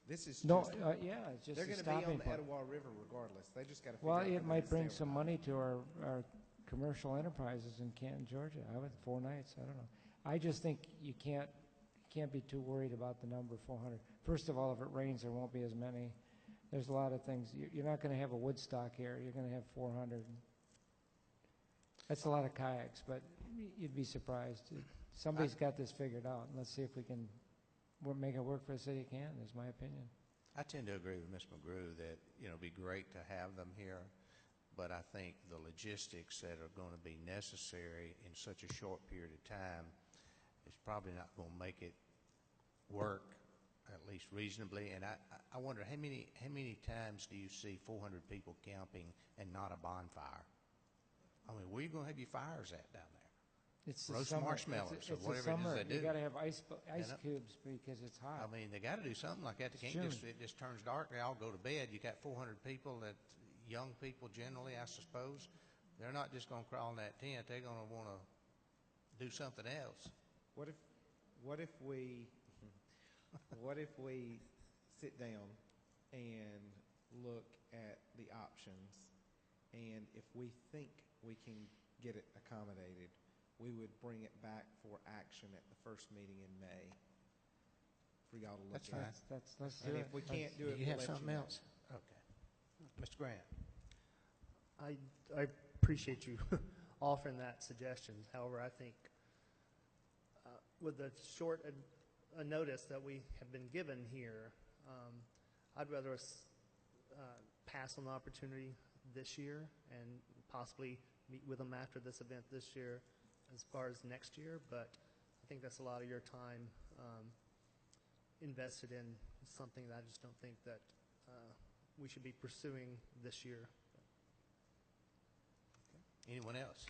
This is no, just, yeah, it's just they're a going to stopping be on the point. Etowah River regardless. They just got to figure Well, out it whether might to bring stay or some not. money to our commercial enterprises in Canton, Georgia. I went 4 nights. I don't know. I just think you can't be too worried about the number 400. First of all, if it rains, there won't be as many. There's a lot of things. You're not going to have a Woodstock here. You're going to have 400. That's a lot of kayaks, but you'd be surprised. Somebody's got this figured out. Let's see if we can make it work for the city of Canton, is my opinion. I tend to agree with Ms. McGrew that, it'd be great to have them here, but I think the logistics that are going to be necessary in such a short period of time is probably not going to make it work, at least reasonably. And I wonder how many times do you see 400 people camping and not a bonfire? I mean, where are you going to have your fires at down there? It's the roast summer. marshmallows or It's whatever the summer. it is they do. You got to have ice cubes because it's hot. I mean, they got to do something like that. They can't it just turns dark. They all go to bed. You got 400 people that young people generally, I suppose. They're not just going to crawl in that tent. They're going to want to do something else. What if we sit down and look at the options, and if we think we can get it accommodated, we would bring it back for action at the first meeting in May for y'all to look at. Let's do And it. if we can't do it, You we'll have let something know. else? Okay. Mr. Grant. I appreciate you offering that suggestion. However, I think with the short notice that we have been given here, I'd rather us pass on the opportunity this year and possibly meet with them after this event this year as far as next year. But I think that's a lot of your time invested in something that I just don't think that we should be pursuing this year. Anyone else?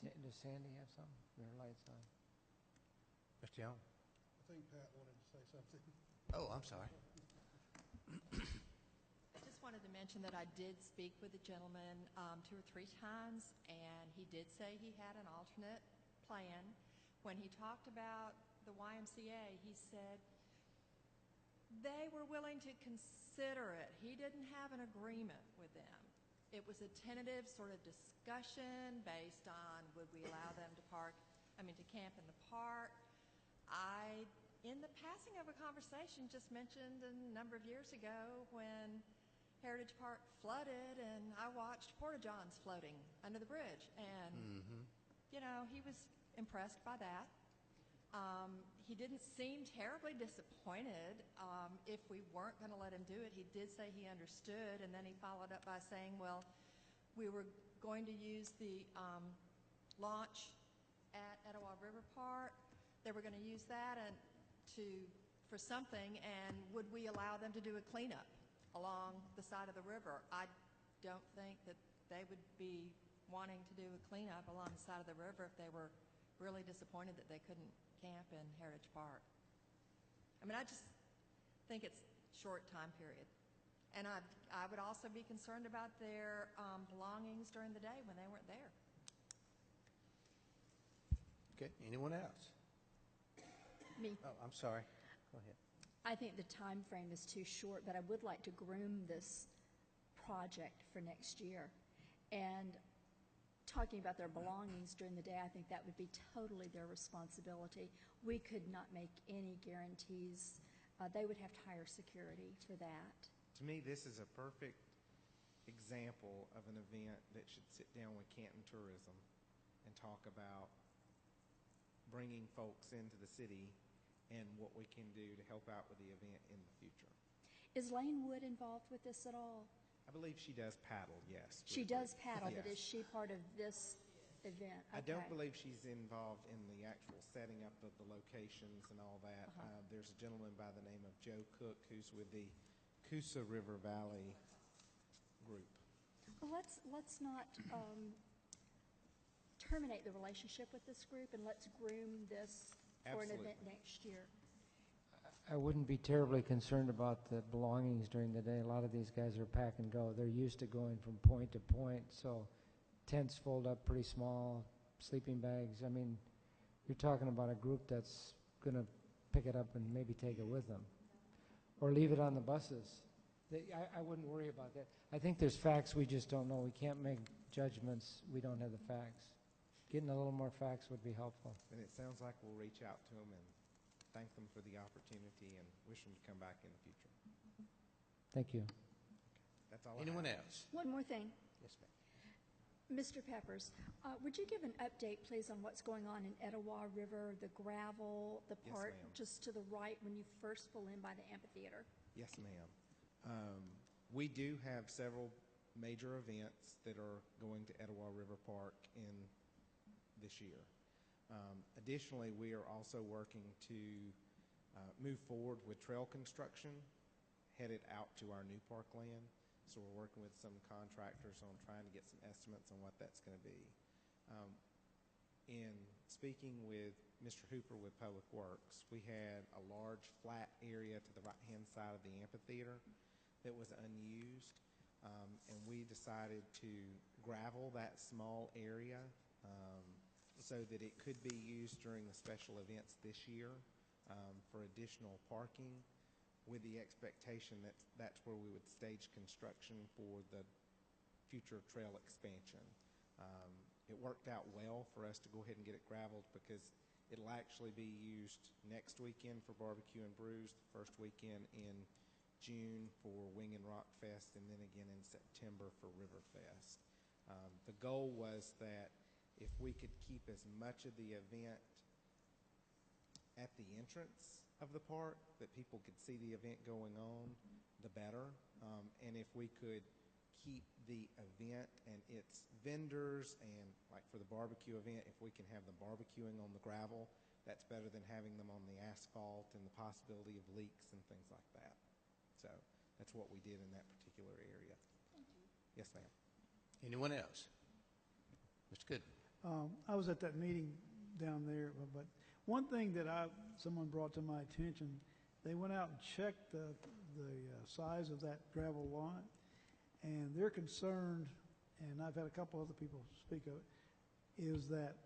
Does Sandy have something? Her light's on. Mr. Young? I think Pat wanted to say something. Oh, I'm sorry. I just wanted to mention that I did speak with the gentleman 2 or 3 times, and he did say he had an alternate plan. When he talked about the YMCA, he said they were willing to consider it. He didn't have an agreement with them. It was a tentative sort of discussion based on would we allow them to camp in the park. I, in the passing of a conversation, just mentioned a number of years ago when Heritage Park flooded and I watched porta-johns floating under the bridge. And, he was impressed by that. He didn't seem terribly disappointed if we weren't going to let him do it. He did say he understood, and then he followed up by saying, well, we were going to use the launch at Etowah River Park. They were going to use that for something, and would we allow them to do a cleanup along the side of the river? I don't think that they would be wanting to do a cleanup along the side of the river if they were really disappointed that they couldn't camp in Heritage Park. I just think it's short time period. And I would also be concerned about their belongings during the day when they weren't there. Okay, anyone else? Me. Oh, I'm sorry. Go ahead. I think the time frame is too short, but I would like to groom this project for next year. And talking about their belongings during the day, I think that would be totally their responsibility. We could not make any guarantees. They would have to hire security for that. To me, this is a perfect example of an event that should sit down with Canton Tourism and talk about bringing folks into the city and what we can do to help out with the event in the future. Is Lane Wood involved with this at all? I believe she does paddle, yes. She does paddle, but Yes. is she part of this event? I don't Okay. believe she's involved in the actual setting up of the locations and all that. There's a gentleman by the name of Joe Cook who's with the Coosa River Valley group. Well, let's not terminate the relationship with this group, and let's groom this for an event Absolutely. next year. I wouldn't be terribly concerned about the belongings during the day. A lot of these guys are pack and go. They're used to going from point to point, so tents fold up pretty small, sleeping bags. You're talking about a group that's going to pick it up and maybe take it with them or leave it on the buses. I wouldn't worry about that. I think there's facts we just don't know. We can't make judgments. We don't have the facts. Getting a little more facts would be helpful. And it sounds like we'll reach out to them and thank them for the opportunity and wish them to come back in the future. Thank you. That's all. Anyone I have. else? One more thing. Yes, ma'am. Mr. Peppers, would you give an update, please, on what's going on in Etowah River, the gravel, the Yes, part ma'am. just to the right when you first pull in by the amphitheater? Yes, ma'am. We do have several major events that are going to Etowah River Park in this year. Additionally, we are also working to move forward with trail construction headed out to our new parkland. So we're working with some contractors on trying to get some estimates on what that's going to be. In speaking with Mr. Hooper with Public Works, we had a large flat area to the right-hand side of the amphitheater that was unused, and we decided to gravel that small area so that it could be used during the special events this year for additional parking, with the expectation that that's where we would stage construction for the future trail expansion. It worked out well for us to go ahead and get it gravelled because it'll actually be used next weekend for Barbecue and Brews, the first weekend in June for Wing and Rock Fest, and then again in September for River Fest. The goal was that if we could keep as much of the event at the entrance of the park, that people could see the event going on, the better. And if we could keep the event and its vendors, and like for the barbecue event, if we can have the barbecuing on the gravel, That's better than having them on the asphalt and the possibility of leaks and things like that. So that's what we did in that particular area. Thank you. Yes, ma'am. Anyone else? Mr. Goodman. I was at that meeting down there, but one thing that someone brought to my attention, they went out and checked the size of that gravel lot, and they're concerned, and I've had a couple other people speak of it, is that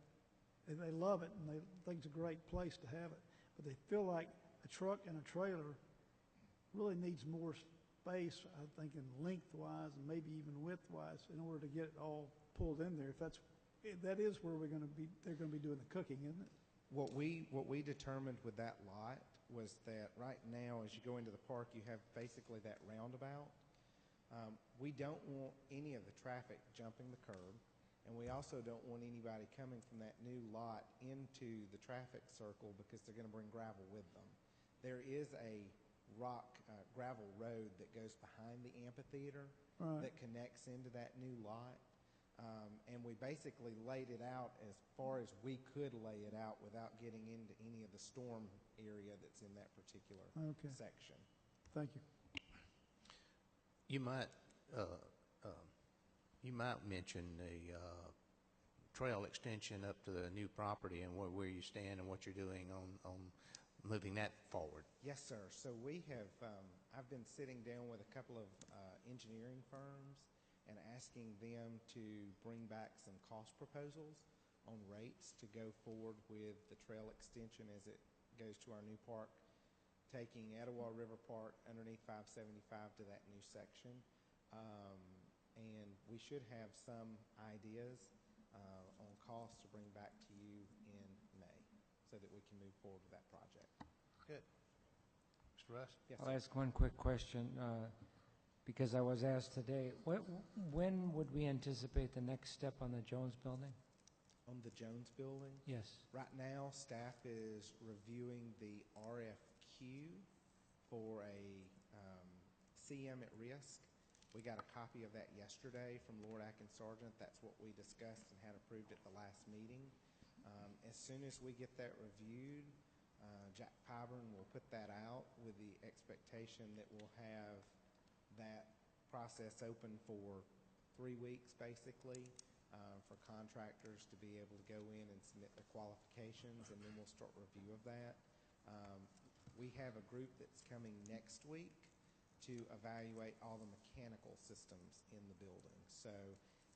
they love it and they think it's a great place to have it, but they feel like a truck and a trailer really needs more space, I think, in lengthwise and maybe even widthwise in order to get it all pulled in there. That is where they're going to be doing the cooking, isn't it? What we determined with that lot was that right now, as you go into the park, you have basically that roundabout. We don't want any of the traffic jumping the curb, and we also don't want anybody coming from that new lot into the traffic circle because they're going to bring gravel with them. There is a gravel road that goes behind the amphitheater that connects into that new lot. And we basically laid it out as far as we could lay it out without getting into any of the storm area that's in that particular section. Thank you. You might mention the trail extension up to the new property and where you stand and what you're doing on moving that forward. Yes, sir. So we have, I've been sitting down with a couple of engineering firms and asking them to bring back some cost proposals on rates to go forward with the trail extension as it goes to our new park, taking Etowah River Park underneath 575 to that new section. And we should have some ideas on cost to bring back to you in May so that we can move forward with that project. Good. Mr. Russ? Yes, I'll sir. ask one quick question, because I was asked today, when would we anticipate the next step on the Jones Building? On the Jones Building? Yes. Right now, staff is reviewing the RFQ for a CM at risk. We got a copy of that yesterday from Lord Atkins Sargent. That's what we discussed and had approved at the last meeting. As soon as we get that reviewed, Jack Pyburn will put that out with the expectation that we'll have that process open for 3 weeks, basically, for contractors to be able to go in and submit their qualifications, and then we'll start review of that. We have a group that's coming next week to evaluate all the mechanical systems in the building. So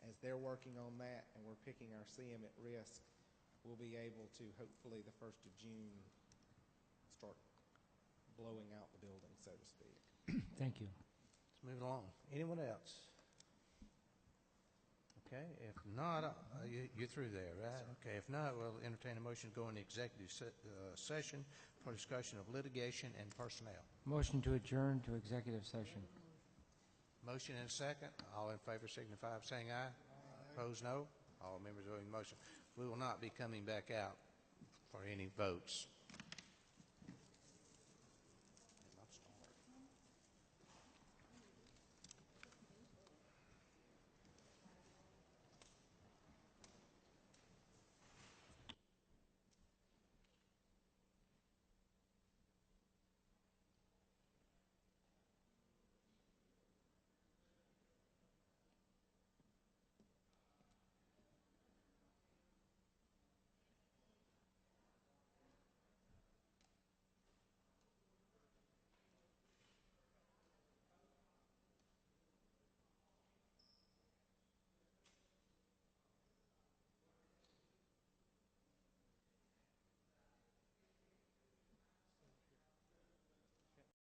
as they're working on that and we're picking our CM at risk, we'll be able to, hopefully the 1st of June, start blowing out the building, so to speak. Thank you. Let's move along. Anyone else? Okay, if not, you're through there, right? Okay, if not, we'll entertain a motion to go into executive session for discussion of litigation and personnel. Motion to adjourn to executive session. Motion and a second. All in favor signify by saying aye. Opposed, no. All members voting the motion. We will not be coming back out for any votes